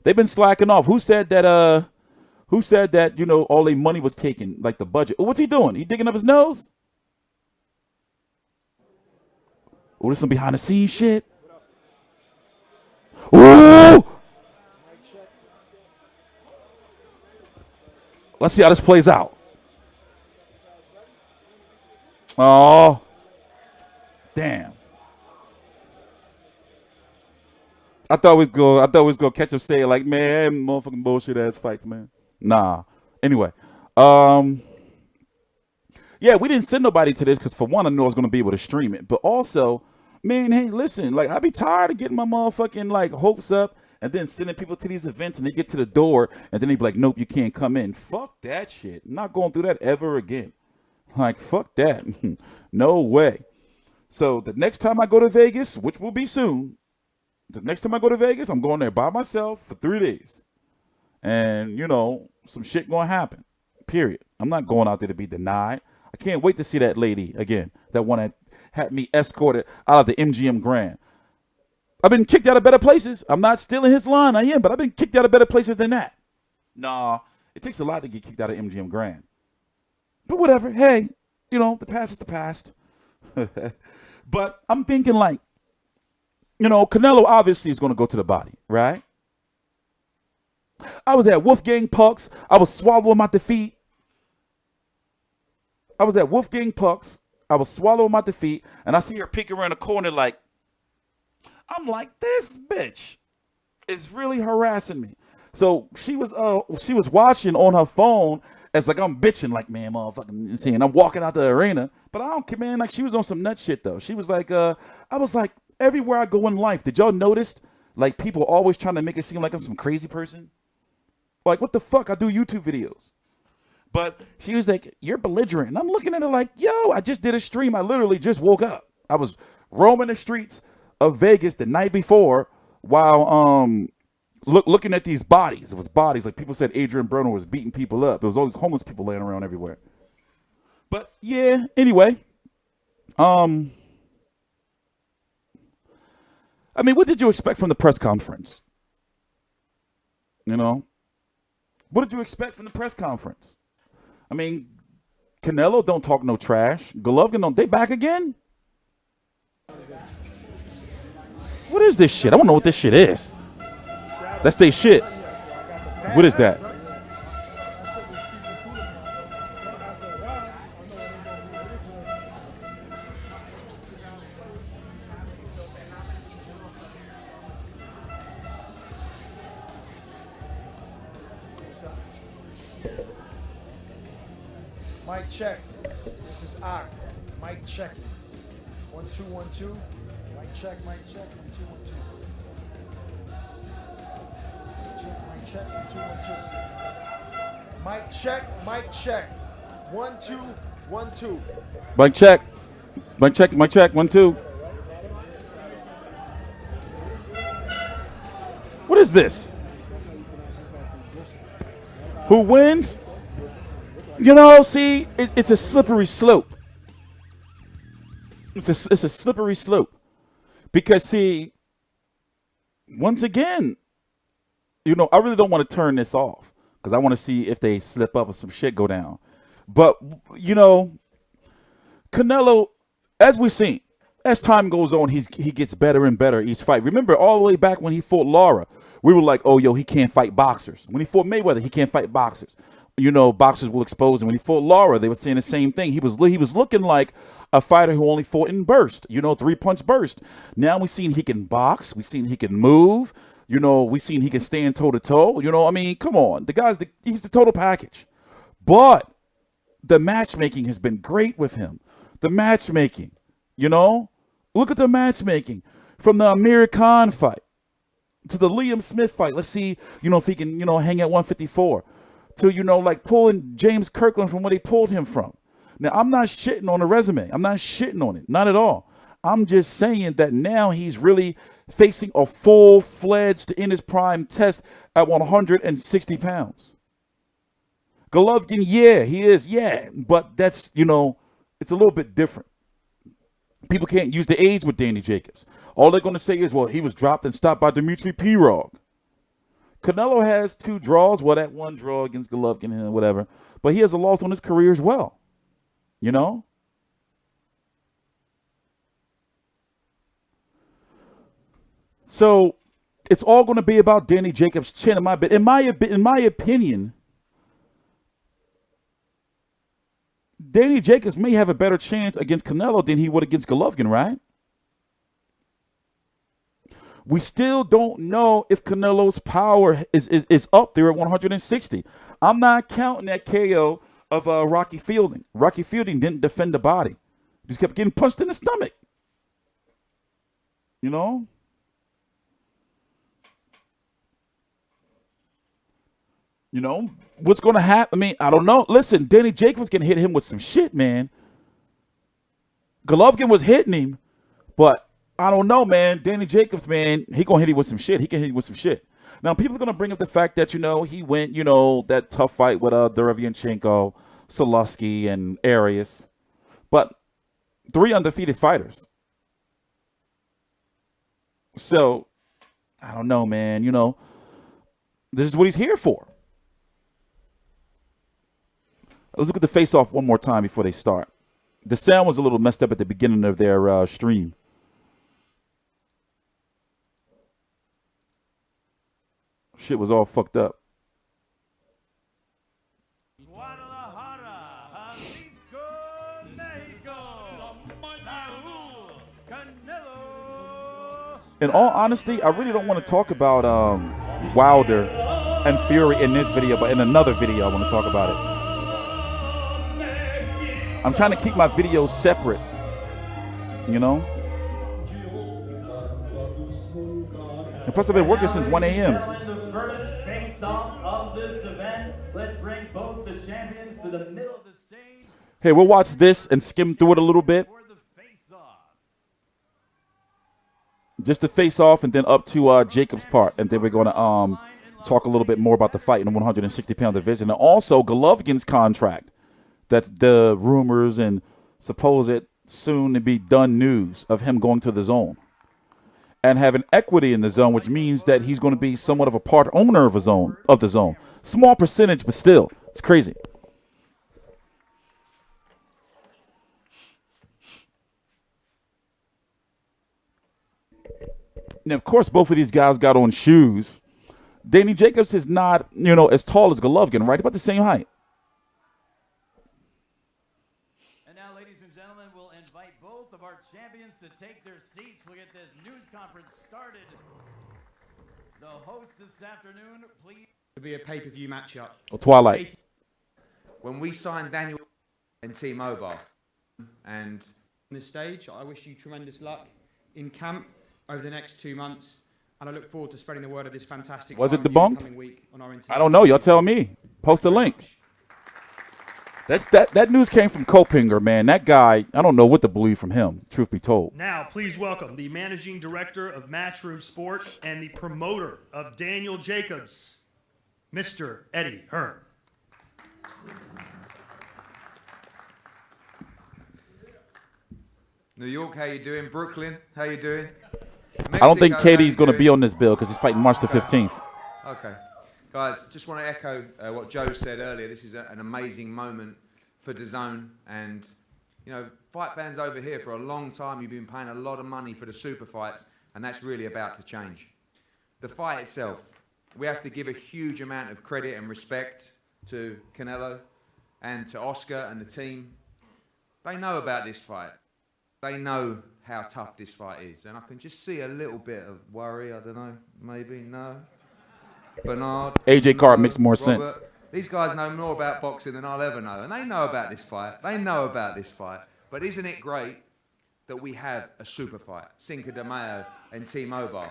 They've been slacking off. Who said that, all their money was taken, like the budget? What's he doing? He digging up his nose? Oh, this some behind the scenes shit? Ooh! Let's see how this plays out. Oh. Damn. I thought we was gonna catch him saying like, man, motherfucking bullshit ass fights, man. Nah. Anyway, yeah, we didn't send nobody to this because for one, I knew I was gonna be able to stream it, but also, man, hey, listen, like I be tired of getting my motherfucking like hopes up and then sending people to these events and they get to the door and then they be like, nope, you can't come in. Fuck that shit. I'm not going through that ever again. Like, fuck that. No way. So the next time I go to Vegas, which will be soon, the next time I go to Vegas, I'm going there by myself for 3 days. And, you know, some shit going to happen, period. I'm not going out there to be denied. I can't wait to see that lady again, that one that had me escorted out of the MGM Grand. I've been kicked out of better places. I'm not stealing his line. I am, but I've been kicked out of better places than that. Nah, it takes a lot to get kicked out of MGM Grand. But whatever. Hey, you know, the past is the past. But I'm thinking like, you know, Canelo obviously is going to go to the body, right? I was at Wolfgang Puck's. I was swallowing my defeat. I was swallowing my defeat, and I see her peek around the corner like, I'm like, this bitch is really harassing me. So she was watching on her phone as like I'm bitching like, man, motherfucking see, and I'm walking out the arena. But I don't care, man, like she was on some nut shit though. She was like, I was like, everywhere I go in life, did y'all notice like people always trying to make it seem like I'm some crazy person? Like, what the fuck? I do YouTube videos. But she was like, you're belligerent. And I'm looking at her like, yo, I just did a stream. I literally just woke up. I was roaming the streets of Vegas the night before while looking at these bodies. It was bodies. Like people said Adrian Broner was beating people up. There was all these homeless people laying around everywhere. But yeah, anyway. I mean, what did you expect from the press conference? You know? What did you expect from the press conference? I mean, Canelo don't talk no trash. Golovkin don't. They back again? What is this shit? I don't know what this shit is. That's they shit. What is that? Mic check. This is Ak. Mic check. 1 2 1 2. Mic check. Mic check. 1 2 1 2. Check. Mic check. 1 2 1 2. Mic check. Mic check. 1 2 1 2. Mic check. Mic check. Mic check. 1 2. What is this? Who wins? You know, see, it's a slippery slope. It's a slippery slope. Because, see, once again, you know, I really don't want to turn this off. Because I want to see if they slip up or some shit go down. But, you know, Canelo, as we've seen, as time goes on, he gets better and better each fight. Remember, all the way back when he fought Lara, we were like, oh, yo, he can't fight boxers. When he fought Mayweather, he can't fight boxers. You know, boxers will expose him. When he fought Lara, they were saying the same thing. He was looking like a fighter who only fought in burst, you know, 3-punch burst. Now we've seen he can box. We've seen he can move. You know, we've seen he can stand toe-to-toe. You know, I mean, come on. He's the total package. But the matchmaking has been great with him. The matchmaking, you know. Look at the matchmaking. From the Amir Khan fight to the Liam Smith fight. Let's see, you know, if he can, you know, hang at 154. To, you know, like pulling James Kirkland from where they pulled him from. Now, I'm not shitting on the resume. I'm not shitting on it. Not at all. I'm just saying that now he's really facing a full-fledged in his prime test at 160 pounds. Golovkin, yeah, he is, yeah. But that's, you know, it's a little bit different. People can't use the age with Danny Jacobs. All they're going to say is, well, he was dropped and stopped by Dimitri Pirog. Canelo has 2 draws. Well, that one draw against Golovkin and whatever. But he has a loss on his career as well. You know? So it's all going to be about Danny Jacobs' chin. In my opinion, Danny Jacobs may have a better chance against Canelo than he would against Golovkin, right? We still don't know if Canelo's power is up there at 160. I'm not counting that KO of Rocky Fielding. Rocky Fielding didn't defend the body. Just kept getting punched in the stomach. You know? You know, what's going to happen? I mean, I don't know. Listen, Danny Jacobs can hit him with some shit, man. Golovkin was hitting him, but I don't know, man. Danny Jacobs, man, he going to hit him with some shit. He can hit him with some shit. Now, people are going to bring up the fact that, he went, that tough fight with Derevyanchenko, Solovsky, and Arias. But 3 undefeated fighters. So, I don't know, man. This is what he's here for. Let's look at the face-off one more time before they start. The sound was a little messed up at the beginning of their stream. Shit was all fucked up. Guadalajara, Jalisco, Mexico, Saúl Canelo. In all honesty, I really don't want to talk about Wilder and Fury in this video, but in another video I want to talk about it. I'm trying to keep my videos separate, And plus I've been working since 1 a.m. The first face-off of this event. Let's bring both the champions to the middle of the stage. Hey, we'll watch this and skim through it a little bit. Just the face-off and then up to Jacob's part. And then we're going to talk a little bit more about the fight in the 160-pound division. And also Golovkin's contract. That's the rumors and supposed soon-to-be done news of him going to the zone. And having equity in the zone, which means that he's going to be somewhat of a part owner of the zone. Small percentage, but still, it's crazy. Now, of course, both of these guys got on shoes. Danny Jacobs is not, as tall as Golovkin, right? About the same height. And now, ladies and gentlemen, we'll invite both of our champions to take their seats. We'll get this news conference started. The host this afternoon, please. It'll be a pay-per-view matchup. Or Twilight. When we signed Daniel and T-Mobile, and on this stage, I wish you tremendous luck in camp over the next 2 months, and I look forward to spreading the word of this fantastic. Was it debunked? Week on our I don't know. Y'all tell me. Post a link. That news came from Kopinger, man. That guy, I don't know what to believe from him, truth be told. Now, please welcome the managing director of Matchroom Sport and the promoter of Daniel Jacobs, Mr. Eddie Hearn. New York, how you doing? Brooklyn, how you doing? Mexico, I don't think Katie's going to be on this bill because he's fighting March the 15th. Okay. Guys, just want to echo what Joe said earlier. This is an amazing moment for Dazn. And, fight fans over here, for a long time, you've been paying a lot of money for the super fights, and that's really about to change. The fight itself, we have to give a huge amount of credit and respect to Canelo and to Oscar and the team. They know about this fight. They know how tough this fight is. And I can just see a little bit of worry, I don't know, maybe, no. Bernard. AJ Card makes more Robert. sense. These guys know more about boxing than I'll ever know. And they know about this fight. They know about this fight. But isn't it great that we have a super fight, Cinco de Mayo and T-Mobile?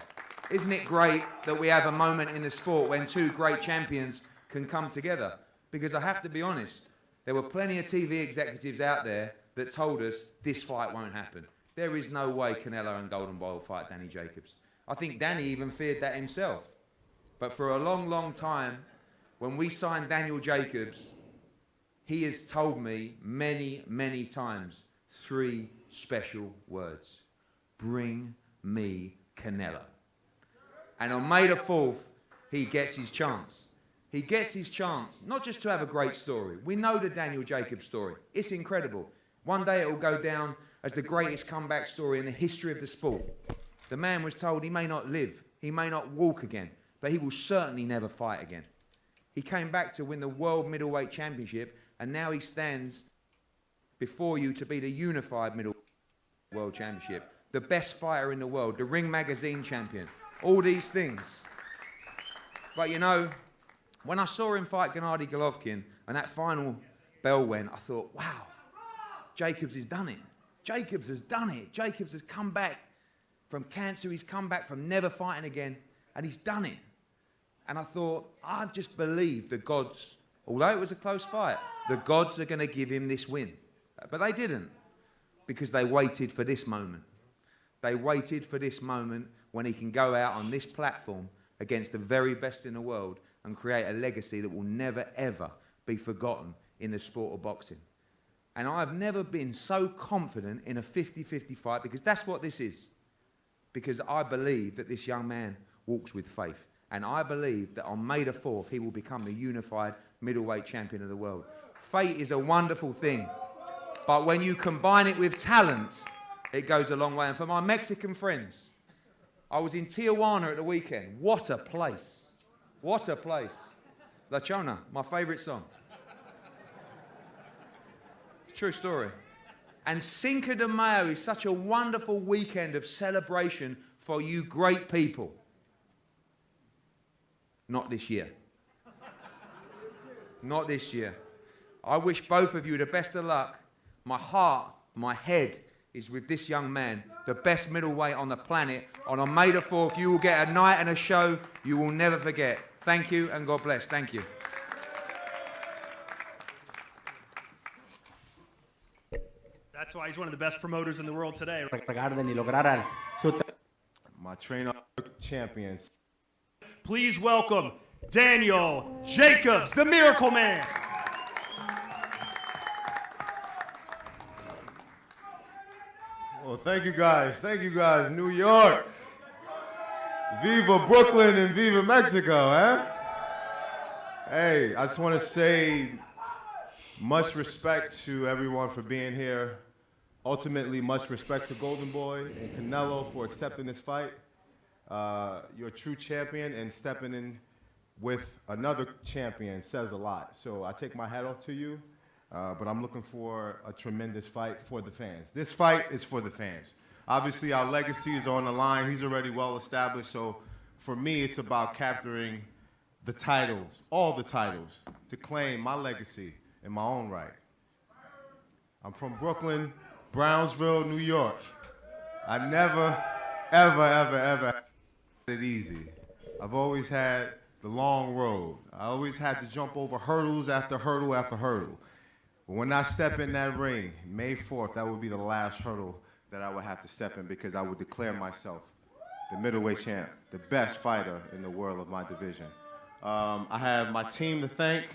Isn't it great that we have a moment in the sport when 2 great champions can come together? Because I have to be honest, there were plenty of TV executives out there that told us this fight won't happen. There is no way Canelo and Golden Boy will fight Danny Jacobs. I think Danny even feared that himself. But for a long, long time, when we signed Daniel Jacobs, he has told me many, many times 3 special words. Bring me Canelo. And on May the 4th, he gets his chance. He gets his chance, not just to have a great story. We know the Daniel Jacobs story. It's incredible. One day it will go down as the greatest comeback story in the history of the sport. The man was told he may not live, he may not walk again, but he will certainly never fight again. He came back to win the World Middleweight Championship, and now he stands before you to be the unified Middleweight World Championship, the best fighter in the world, the Ring Magazine champion, all these things. But when I saw him fight Gennady Golovkin and that final bell went, I thought, wow, Jacobs has done it. Jacobs has done it. Jacobs has come back from cancer. He's come back from never fighting again, and he's done it. And I thought, I just believe the gods, although it was a close fight, the gods are going to give him this win. But they didn't, because they waited for this moment. They waited for this moment when he can go out on this platform against the very best in the world and create a legacy that will never, ever be forgotten in the sport of boxing. And I've never been so confident in a 50-50 fight, because that's what this is. Because I believe that this young man walks with faith. And I believe that on May the 4th, he will become the unified middleweight champion of the world. Fate is a wonderful thing. But when you combine it with talent, it goes a long way. And for my Mexican friends, I was in Tijuana at the weekend. What a place. What a place. La Chona, my favorite song. True story. And Cinco de Mayo is such a wonderful weekend of celebration for you great people. Not this year. Not this year. I wish both of you the best of luck. My heart, my head is with this young man, the best middleweight on the planet. And on May the 4th, you will get a night and a show you will never forget. Thank you, and God bless. Thank you. That's why he's one of the best promoters in the world today. My trainer, champions. Please welcome Daniel Jacobs, the Miracle Man. Well, thank you guys. Thank you guys. New York. Viva Brooklyn and Viva Mexico, eh? Hey, I just want to say much respect to everyone for being here. Ultimately, much respect to Golden Boy and Canelo for accepting this fight. You're a true champion, and stepping in with another champion says a lot. So I take my hat off to you, but I'm looking for a tremendous fight for the fans. This fight is for the fans. Obviously, our legacy is on the line. He's already well established. So for me, it's about capturing the titles, all the titles, to claim my legacy in my own right. I'm from Brooklyn, Brownsville, New York. I never, ever, ever, ever had it easy. I've always had the long road. I always had to jump over hurdles after hurdle after hurdle. But when I step in that ring, May 4th, that would be the last hurdle that I would have to step in, because I would declare myself the middleweight champ, the best fighter in the world of my division. I have my team to thank: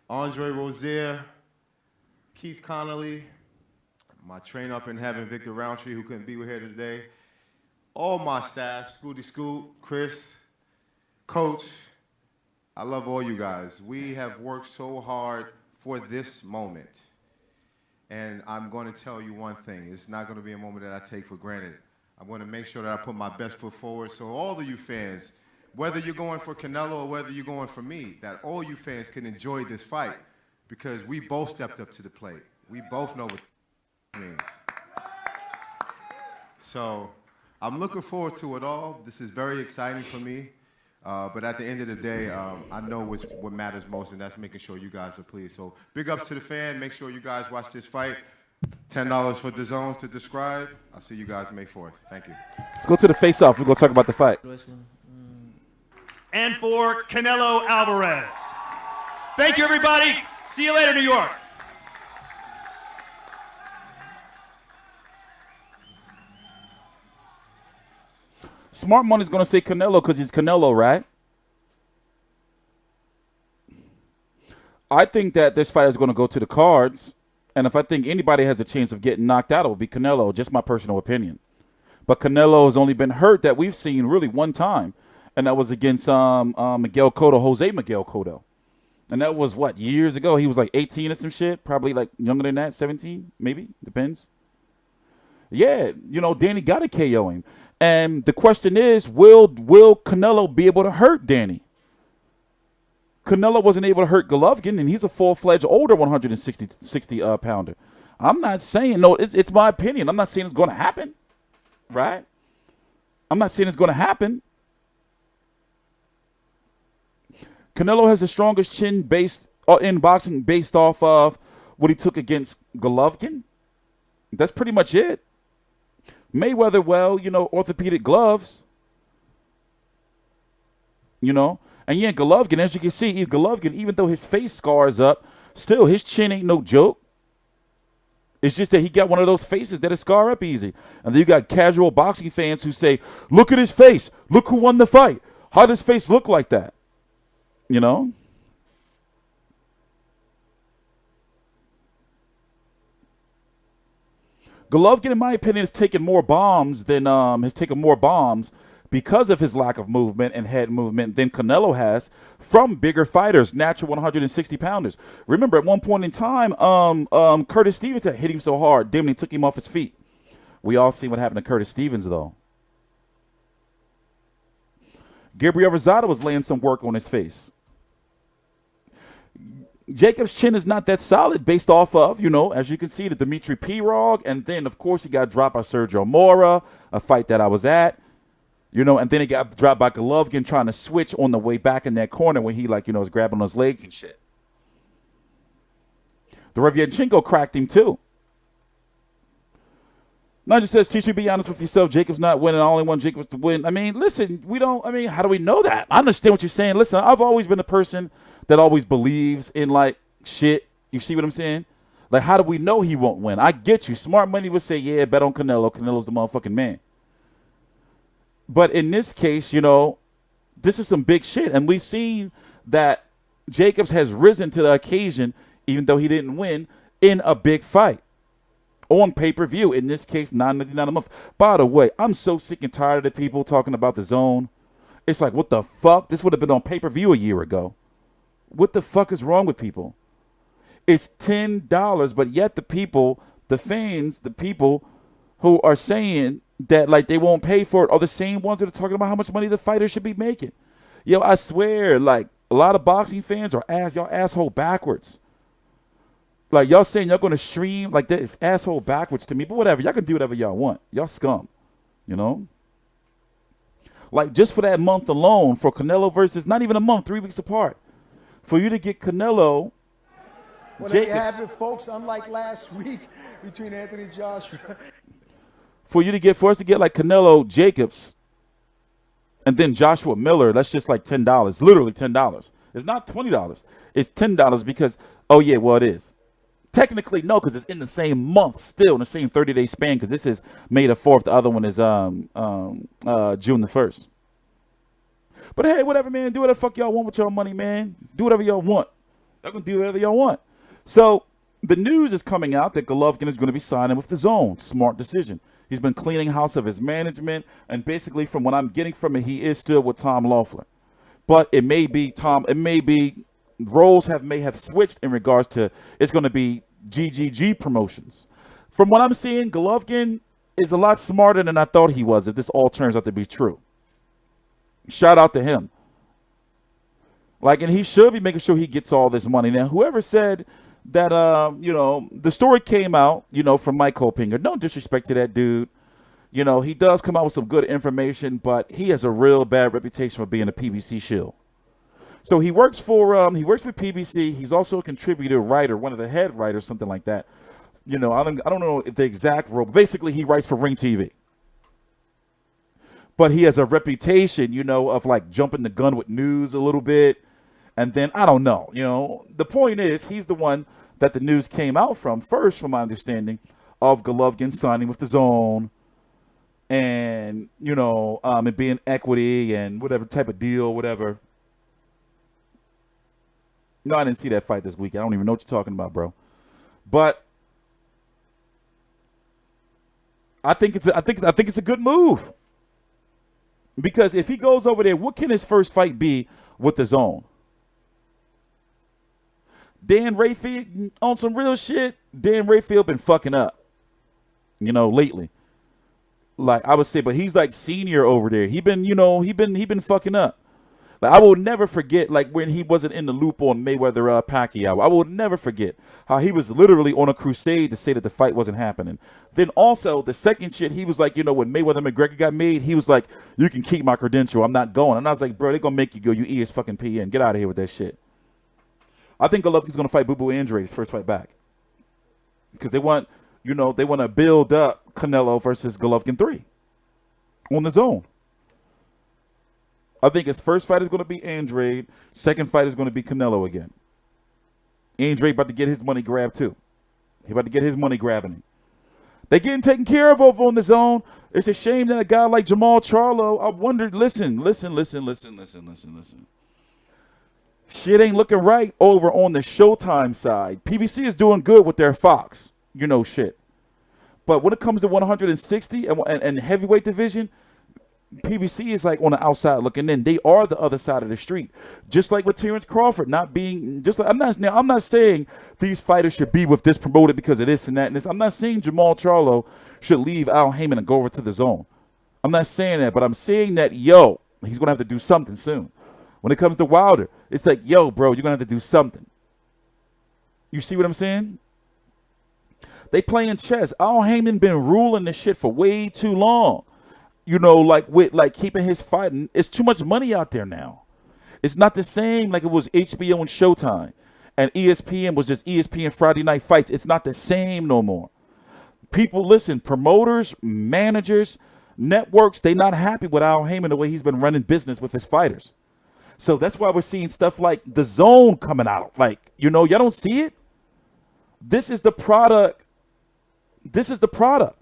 Andre Rozier, Keith Connolly, my trainer up in heaven, Victor Roundtree, who couldn't be here today, all my staff, Scooty Scoot, Chris, Coach. I love all you guys. We have worked so hard for this moment. And I'm going to tell you one thing. It's not going to be a moment that I take for granted. I'm going to make sure that I put my best foot forward. So all of you fans, whether you're going for Canelo or whether you're going for me, that all you fans can enjoy this fight, because we both stepped up to the plate. We both know what it means. So I'm looking forward to it all. This is very exciting for me. But at the end of the day, I know what matters most, and that's making sure you guys are pleased. So big ups to the fan. Make sure you guys watch this fight. $10 for Dazn to describe. I'll see you guys May 4th. Thank you. Let's go to the face-off. We're going to talk about the fight. And for Canelo Alvarez. Thank you, everybody. See you later, New York. Smart Money's going to say Canelo because he's Canelo, right? I think that this fight is going to go to the cards. And if I think anybody has a chance of getting knocked out, it will be Canelo. Just my personal opinion. But Canelo has only been hurt that we've seen really one time. And that was against Miguel Cotto, Jose Miguel Cotto. And that was, what, years ago? He was like 18 or some shit. Probably like younger than that, 17, maybe. Depends. Yeah, you know, Danny got to KO him. And the question is, will Canelo be able to hurt Danny? Canelo wasn't able to hurt Golovkin, and he's a full-fledged older 160 pounder. I'm not saying, no, it's my opinion. I'm not saying it's going to happen, right? I'm not saying it's going to happen. Canelo has the strongest chin based in boxing based off of what he took against Golovkin. That's pretty much it. Mayweather, well, you know, orthopedic gloves. You know? And yeah, Golovkin, as you can see, Golovkin, even though his face scars up, still his chin ain't no joke. It's just that he got one of those faces that'll scar up easy. And then you got casual boxing fans who say, look at his face. Look who won the fight. How does his face look like that? You know? Golovkin, in my opinion, has taken more bombs because of his lack of movement and head movement than Canelo has from bigger fighters, natural 160 pounders. Remember, at one point in time, Curtis Stevens had hit him so hard, damn, he took him off his feet. We all seen what happened to Curtis Stevens, though. Gabriel Rosado was laying some work on his face. Jacobs' chin is not that solid based off of, you know, as you can see, the Dimitri Pirog. And then, of course, he got dropped by Sergio Mora, a fight that I was at. You know, and then he got dropped by Golovkin trying to switch on the way back in that corner when he, like, you know, was grabbing those legs and shit. Derevyanchenko cracked him, too. Nigel says, Teacher, be honest with yourself. Jacobs not winning. I only want Jacobs to win. I mean, listen, how do we know that? I understand what you're saying. Listen, I've always been a person that always believes in, like, shit. You see what I'm saying? Like, how do we know he won't win? I get you. Smart money would say, yeah, bet on Canelo. Canelo's the motherfucking man. But in this case, you know, this is some big shit. And we've seen that Jacobs has risen to the occasion, even though he didn't win, in a big fight. On pay-per-view, in this case, $9.99 a month. By the way, I'm so sick and tired of the people talking about the zone. It's like, what the fuck? This would have been on pay-per-view a year ago. What the fuck is wrong with people? It's $10, but yet the people, the fans, the people who are saying that, like, they won't pay for it are the same ones that are talking about how much money the fighter should be making. Yo, I swear, like, a lot of boxing fans are y'all asshole backwards. Like, y'all saying y'all going to stream like that is asshole backwards to me. But whatever. Y'all can do whatever y'all want. Y'all scum. You know? Like, just for that month alone, for Canelo versus, not even a month, 3 weeks apart. For you to get Canelo, Well, there you Jacobs. have it, folks. Unlike last week between Anthony Joshua. For us to get like Canelo, Jacobs, and then Joshua Miller, that's just like $10. Literally $10. It's not $20. It's $10 because, oh, yeah, well, it is. Technically, no, because it's in the same month still, in the same 30-day span, because this is May the 4th. The other one is June the 1st. But, hey, whatever, man. Do whatever the fuck y'all want with y'all money, man. Do whatever y'all want. Y'all can do whatever y'all want. So the news is coming out that Golovkin is going to be signing with the Zone. Smart decision. He's been cleaning house of his management, and basically from what I'm getting from it, he is still with Tom Loeffler. But it may be roles may have switched in regards to it's going to be GGG promotions. From what I'm seeing, Golovkin is a lot smarter than I thought he was, if this all turns out to be true. Shout out to him. Like, and he should be making sure he gets all this money. Now, whoever said that, the story came out, from Mike Kopinger. No disrespect to that dude. He does come out with some good information, but he has a real bad reputation for being a PBC shill. So he works with PBC. He's also a contributor writer, one of the head writers, something like that. I don't know the exact role, but basically he writes for Ring TV. But he has a reputation, of like jumping the gun with news a little bit. And then, I don't know, the point is he's the one that the news came out from first, from my understanding, of Golovkin signing with the Zone and, it being equity and whatever type of deal, whatever. No, I didn't see that fight this weekend. I don't even know what you're talking about, bro. But I think it's a good move. Because if he goes over there, what can his first fight be with the Zone? Dan Rayfield, on some real shit, Dan Rayfield been fucking up, lately. Like I would say, but he's like senior over there. He been fucking up. Like I will never forget, like when he wasn't in the loop on Mayweather Pacquiao. I will never forget how he was literally on a crusade to say that the fight wasn't happening. Then also the second shit, he was like, when Mayweather McGregor got made, he was like, you can keep my credential. I'm not going. And I was like, bro, they're gonna make you go. You ESPN. Get out of here with that shit. I think Golovkin's going to fight Boo Andrade his first fight back. Because they want to build up Canelo versus Golovkin 3 on the Zone. I think his first fight is going to be Andrade. Second fight is going to be Canelo again. Andrade about to get his money grabbed too. He about to get his money grabbing him. They getting taken care of over on the zone. It's a shame that a guy like Jamal Charlo, I wondered, listen. Shit ain't looking right over on the Showtime side. PBC is doing good with their Fox, shit. But when it comes to 160 and heavyweight division, PBC is like on the outside looking in. They are the other side of the street. Just like with Terrence Crawford not being just like I'm not saying these fighters should be with this promoted because of this and that and this. I'm not saying Jamal Charlo should leave Al Heyman and go over to the zone. I'm not saying that, but I'm saying that he's gonna have to do something soon. When it comes to Wilder, it's like, bro, you're gonna have to do something. You see what I'm saying? They playing chess. Al Heyman been ruling this shit for way too long. With keeping his fighting. It's too much money out there now. It's not the same like it was HBO and Showtime. And ESPN was just ESPN Friday Night Fights. It's not the same no more. People, listen, promoters, managers, networks, they not happy with Al Heyman the way he's been running business with his fighters. So that's why we're seeing stuff like The Zone coming out. Y'all don't see it? This is the product. This is the product.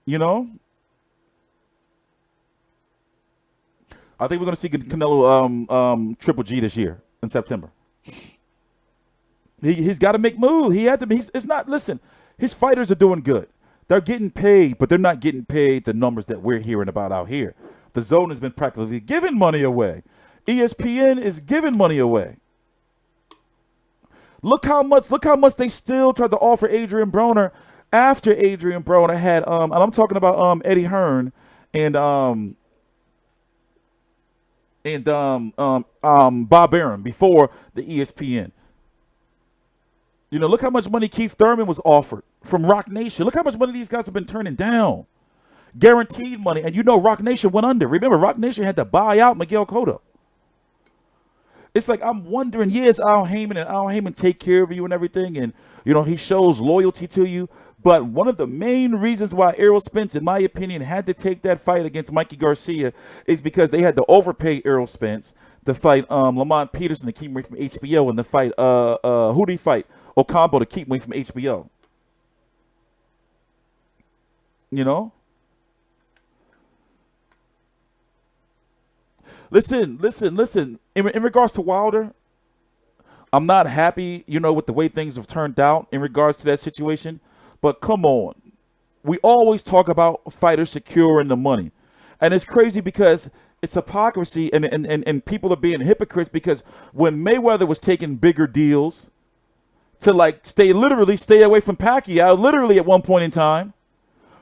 I think we're going to see Canelo Triple G this year in September. He's got to make moves. He had to be. It's not. Listen, his fighters are doing good. They're getting paid, but they're not getting paid the numbers that we're hearing about out here. The Zone has been practically giving money away. ESPN is giving money away. Look how much they still tried to offer Adrian Broner after Adrian Broner had and I'm talking about Eddie Hearn and Bob Arum before the ESPN. Look how much money Keith Thurman was offered from Rock Nation. Look how much money these guys have been turning down. Guaranteed money. And Rock Nation went under. Remember, Rock Nation had to buy out Miguel Cotto. It's like I'm wondering, it's Al Heyman, and Al Heyman take care of you and everything, and he shows loyalty to you. But one of the main reasons why Errol Spence, in my opinion, had to take that fight against Mikey Garcia is because they had to overpay Errol Spence to fight Lamont Peterson to keep him away from HBO, and the fight who did he fight? Ocampo to keep him away from HBO. Listen. In regards to Wilder, I'm not happy, with the way things have turned out in regards to that situation. But come on. We always talk about fighters securing the money. And it's crazy because it's hypocrisy and people are being hypocrites because when Mayweather was taking bigger deals to stay away from Pacquiao, literally at one point in time,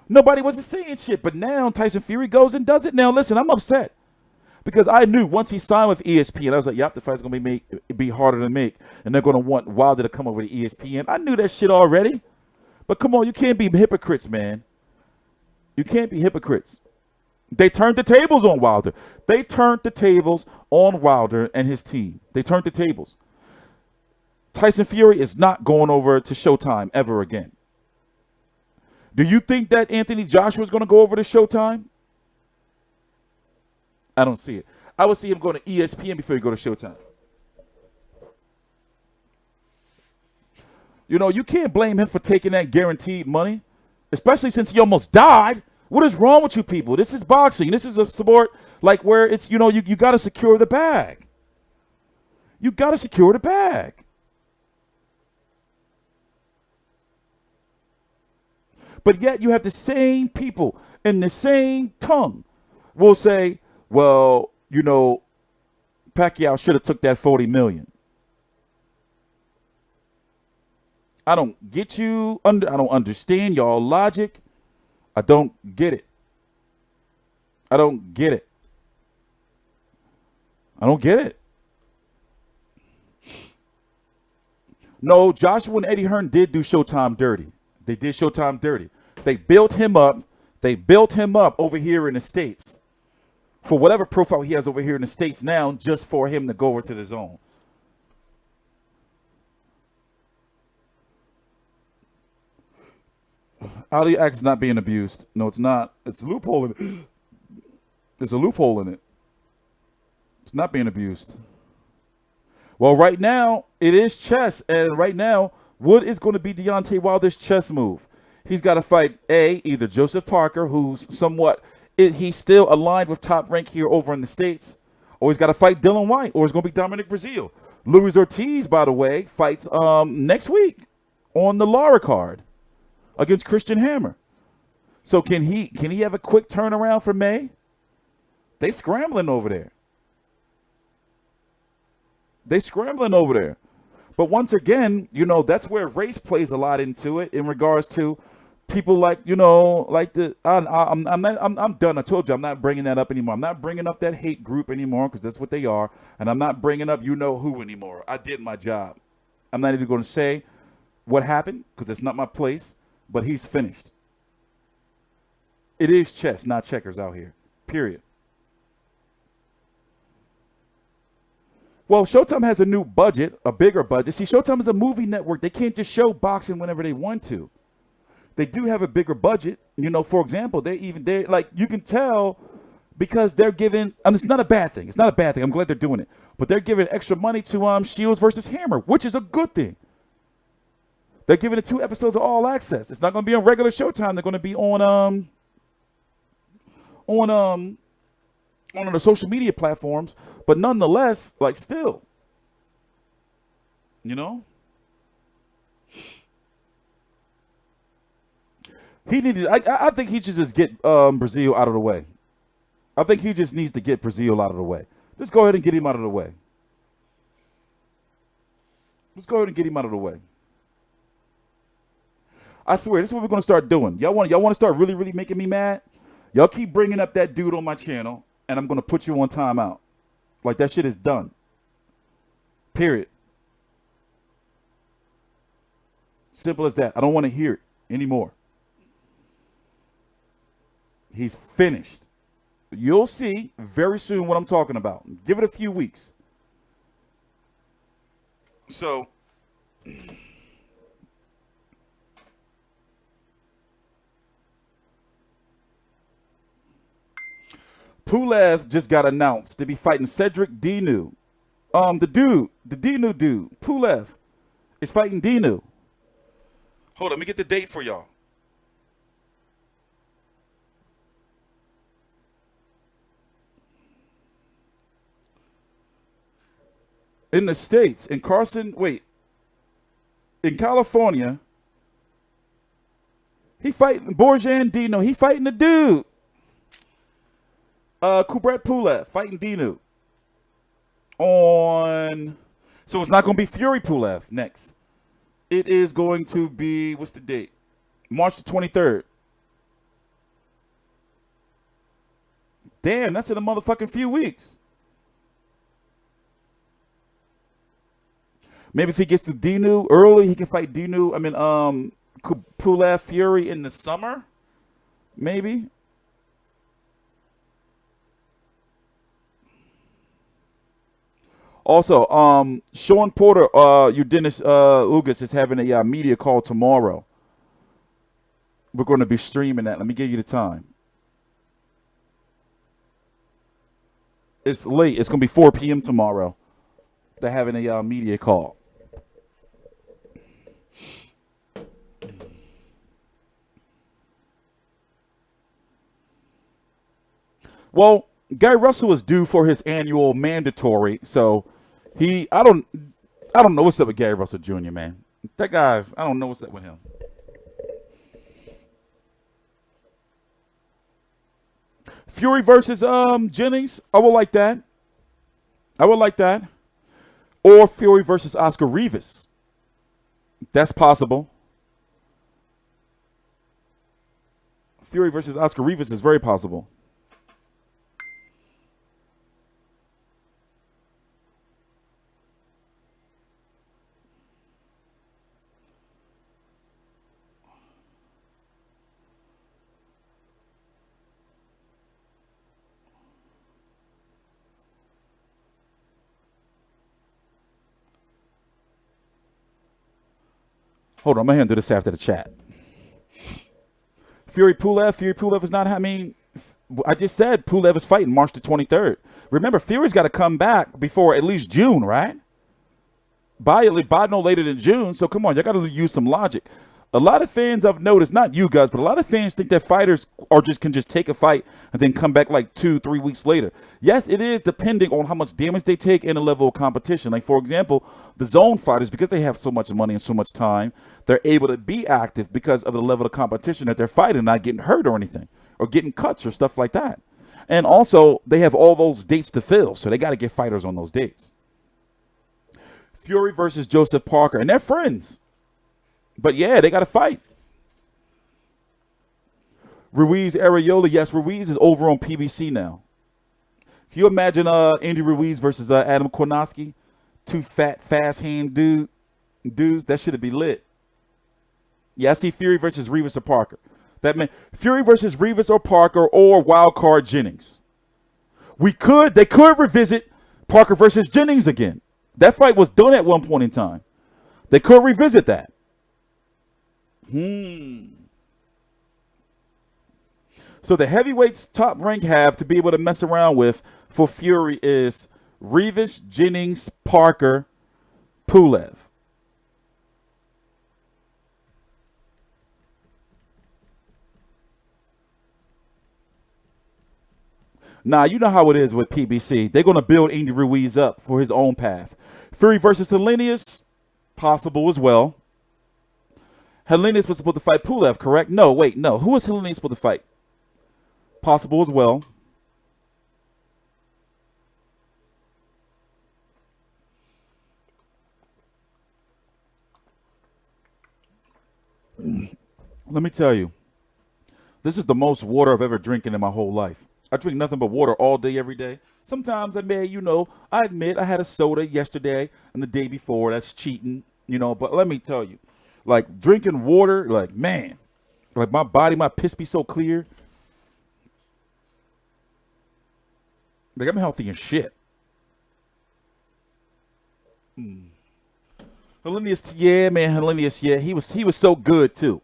nobody wasn't saying shit. But now Tyson Fury goes and does it. Now, listen, I'm upset. Because I knew once he signed with ESPN, I was like, the fight's going to be harder to make. And they're going to want Wilder to come over to ESPN. I knew that shit already. But come on, you can't be hypocrites, man. You can't be hypocrites. They turned the tables on Wilder. They turned the tables on Wilder and his team. They turned the tables. Tyson Fury is not going over to Showtime ever again. Do you think that Anthony Joshua is going to go over to Showtime? I don't see it. I would see him going to ESPN before he go to Showtime. You can't blame him for taking that guaranteed money, especially since he almost died. What is wrong with you people? This is boxing. This is a sport where it's, you got to secure the bag. You got to secure the bag. But yet you have the same people in the same tongue will say, well, Pacquiao should have took that $40 million. I don't get you. I don't understand y'all logic. I don't get it. I don't get it. I don't get it. No, Joshua and Eddie Hearn did do Showtime dirty. They did Showtime dirty. They built him up. They built him up over here in the States. For whatever profile he has over here in the States now, just for him to go over to the Zone. Ali Act's not being abused. No, it's not. It's a loophole in it. There's a loophole in it. It's not being abused. Well, right now, it is chess. And right now, what is going to be Deontay Wilder's chess move? he's got to fight either Joseph Parker, who's somewhat he's still aligned with Top Rank here over in the States, or he's got to fight Dylan White, or it's going to be Dominic Breazeale. Luis Ortiz, by the way, fights next week on the Lara card against Christian Hammer. So can he have a quick turnaround for May? They scrambling over there. But once again, you know, that's where race plays a lot into it in regards to people like, you know, like I'm done. I told you I'm not bringing that up anymore. I'm not bringing up that hate group anymore because that's what they are. And I'm not bringing up you know who anymore. I did my job. I'm not even going to say what happened because it's not my place, but he's finished. It is chess, not checkers out here, period. Well, Showtime has a new budget, a bigger budget. See, Showtime is a movie network. They can't just show boxing whenever they want to. They do have a bigger budget. You know, for example, they're like, you can tell because they're giving, and it's not a bad thing. It's not a bad thing. I'm glad they're doing it. But they're giving extra money to Shields versus Hammer, which is a good thing. They're giving it 2 episodes of All Access. It's not going to be on regular Showtime. They're going to be on the social media platforms, but nonetheless, like still, you know, he needed. I think he should just get Breazeale out of the way. I think he just needs to get Breazeale out of the way. Just go ahead and get him out of the way. I swear, this is what we're gonna start doing. Y'all want to start really making me mad? Y'all keep bringing up that dude on my channel, and I'm going to put you on timeout. Like, that shit is done. Period. Simple as that. I don't want to hear it anymore. He's finished. You'll see very soon what I'm talking about. Give it a few weeks. So, Pulev just got announced to be fighting Cedric Dinu. The Dinu dude, Pulev, is fighting Dinu. Hold on, let me get the date for y'all. In the States, in California, he fighting Borjan Dinu. He fighting the dude. Kubrat Pulev fighting Dinu so it's not going to be Fury Pulev next. It is going to be, what's the date? March the 23rd. Damn, that's in a motherfucking few weeks. Maybe if he gets to Dinu early, he can fight Dinu. Pulev Fury in the summer, maybe. Also, Sean Porter, Dennis Ugas is having a media call tomorrow. We're going to be streaming that. Let me give you the time. It's late. It's going to be 4 p.m. tomorrow. They're having a media call. Well, Guy Russell is due for his annual mandatory, so I don't know what's up with Gary Russell Jr., man. That guy's, I don't know what's up with him. Fury versus Jennings, I would like that. Or Fury versus Oscar Rivas. That's possible. Fury versus Oscar Rivas is very possible. Hold on, I'm going to handle this after the chat. Fury Pulev is not, I just said Pulev is fighting March the 23rd. Remember, Fury's got to come back before at least June, right? By no later than June, so come on, you got to use some logic. A lot of fans I've noticed, not you guys, but a lot of fans think that fighters can just take a fight and then come back like 2-3 weeks later. Yes, it is depending on how much damage they take and the level of competition. Like, for example, the zone fighters, because they have so much money and so much time, they're able to be active because of the level of competition that they're fighting, not getting hurt or anything, or getting cuts or stuff like that. And also, they have all those dates to fill, so they got to get fighters on those dates. Fury versus Joseph Parker, and they're friends. But yeah, they got to fight. Ruiz Areola, yes, Ruiz is over on PBC now. Can you imagine Andy Ruiz versus Adam Kornowski? Two fat, fast-hand dudes. That should be lit. Yeah, I see Fury versus Rivas or Parker. That meant Fury versus Rivas or Parker or Wildcard Jennings. They could revisit Parker versus Jennings again. That fight was done at one point in time. They could revisit that. So the heavyweights top rank have to be able to mess around with for Fury is Rivas, Jennings, Parker, Pulev. Nah, you know how it is with PBC. They're going to build Andy Ruiz up for his own path. Fury versus Helenius, possible as well. Helenius was supposed to fight Pulev, correct? No, wait, no. Who was Helenius supposed to fight? Possible as well. Let me tell you, this is the most water I've ever drinking in my whole life. I drink nothing but water all day, every day. Sometimes I admit I had a soda yesterday and the day before. That's cheating, but let me tell you, like drinking water, like, man, like my body, my piss be so clear. Like I'm healthy and shit. Helenius, yeah, man, Helenius, yeah, he was so good too.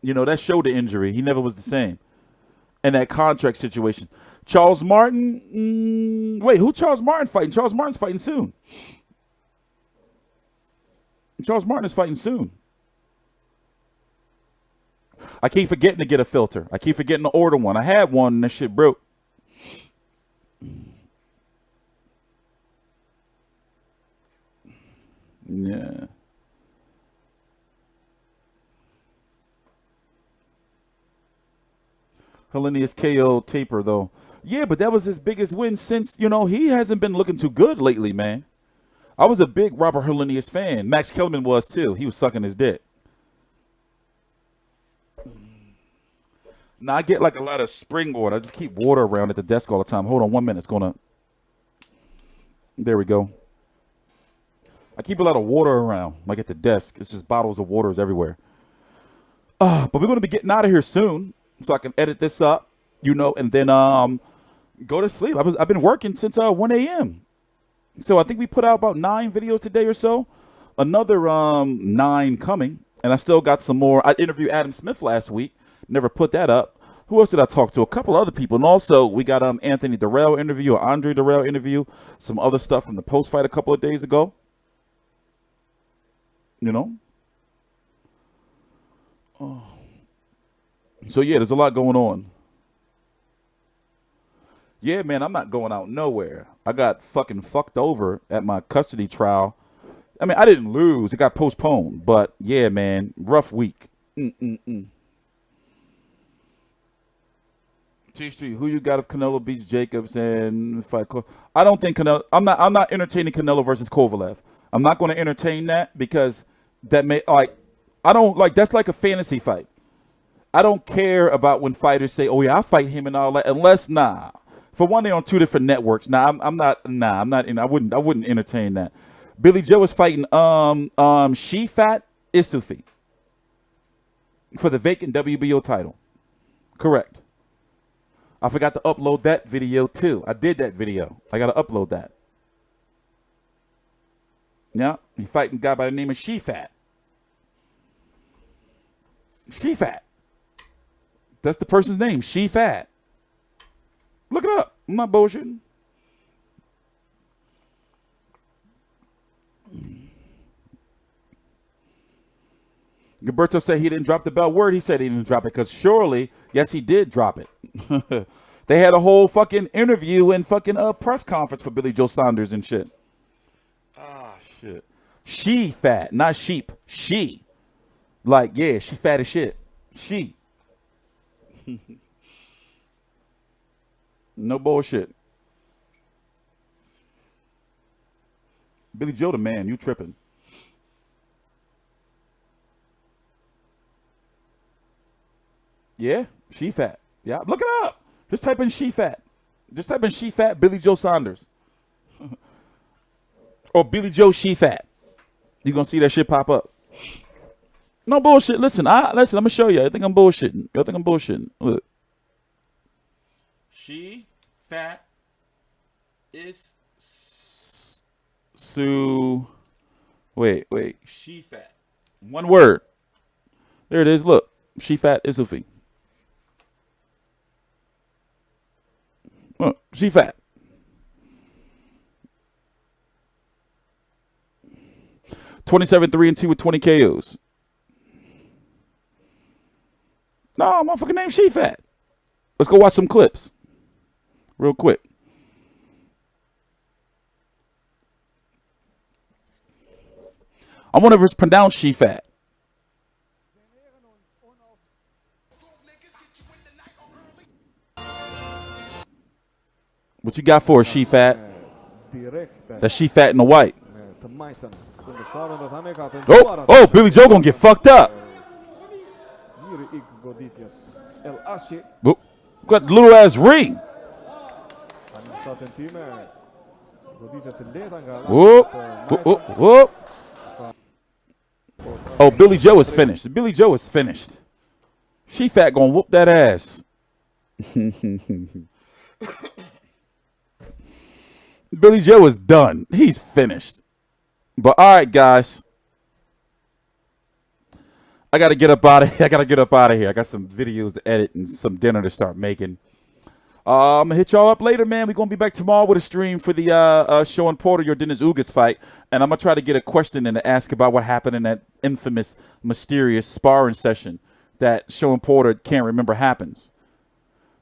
That shoulder injury, he never was the same. And that contract situation. Charles Martin, wait, who Charles Martin fighting? Charles Martin's fighting soon. Charles Martin is fighting soon. I keep forgetting to get a filter. I keep forgetting to order one. I had one and that shit broke. Yeah. Helenius KO Taper, though. Yeah, but that was his biggest win since, he hasn't been looking too good lately, man. I was a big Robert Helenius fan. Max Kellerman was, too. He was sucking his dick. Now, I get, like, a lot of spring water. I just keep water around at the desk all the time. Hold on 1 minute. It's going to... There we go. I keep a lot of water around, like at the desk. It's just bottles of waters everywhere. But we're going to be getting out of here soon. So I can edit this up, and then go to sleep. I've been working since 1 a.m. So I think we put out about 9 videos today or so. Another 9 coming. And I still got some more. I interviewed Adam Smith last week. Never put that up. Who else did I talk to? A couple other people. And also we got Anthony Durrell interview, or Andre Durrell interview. Some other stuff from the post-fight a couple of days ago. Oh. So, yeah, there's a lot going on. Yeah, man, I'm not going out nowhere. I got fucking fucked over at my custody trial. I mean, I didn't lose. It got postponed. But, yeah, man, rough week. T-Street, who you got if Canelo beats Jacobs and fight? I don't think Canelo. I'm not entertaining Canelo versus Kovalev. I'm not going to entertain that because that may, I don't, that's like a fantasy fight. I don't care about when fighters say, "Oh yeah, I'll fight him" and all that. Unless, for one, they're on 2 different networks. I'm not. I wouldn't entertain that. Billy Joe is fighting Shifat Isufi for the vacant WBO title. Correct. I forgot to upload that video too. I did that video. I got to upload that. Yeah, he's fighting a guy by the name of Shifat. Shifat. That's the person's name, Shifat. Look it up. I'm not bullshitting. Gilberto said he didn't drop the belt. Word, he said he didn't drop it because surely, yes, he did drop it. They had a whole fucking interview and fucking press conference for Billy Joe Saunders and shit. Ah, shit. She fat, not sheep. She. Like, yeah, she fat as shit. She. No bullshit. Billy Joe the man, you tripping. Yeah, she fat. Yeah, look it up. Just type in she fat. Just type in she fat Billy Joe Saunders. Or Billy Joe she fat. You're going to see that shit pop up. No bullshit. Listen, I'm going to show you. I think I'm bullshitting. I think I'm bullshitting. Look. She fat is wait. She fat. One word. There it is. Look. She fat is Sufi. Look, she fat. (27-3-2) with 20 KOs. No, motherfucking name she fat. Let's go watch some clips. Real quick. I wonder if it's pronounced she fat. What you got for her, she fat? That she fat in the white. Oh, Billy Joe gonna get fucked up. Whoop. Got the little ass ring. Whoop. Whoop. Whoop. Oh, Billy Joe is finished. Billy Joe is finished. She fat gonna whoop that ass. Billy Joe is done. He's finished. But all right, guys. I got to get up out of here. I got some videos to edit and some dinner to start making. I'm going to hit y'all up later, man. We're going to be back tomorrow with a stream for the Sean Porter, your Dennis Ugas fight. And I'm going to try to get a question and to ask about what happened in that infamous, mysterious sparring session that Sean Porter can't remember happens.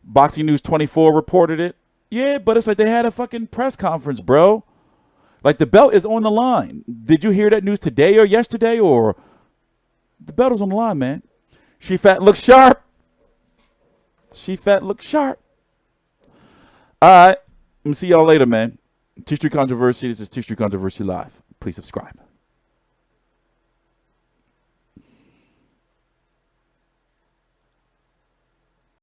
Boxing News 24 reported it. Yeah, but it's like they had a fucking press conference, bro. Like, the belt is on the line. Did you hear that news today or yesterday? Or the belt is on the line, man. She fat looks sharp. She fat looks sharp. All right. I'm going to see y'all later, man. T Street Controversy. This is T Street Controversy Live. Please subscribe.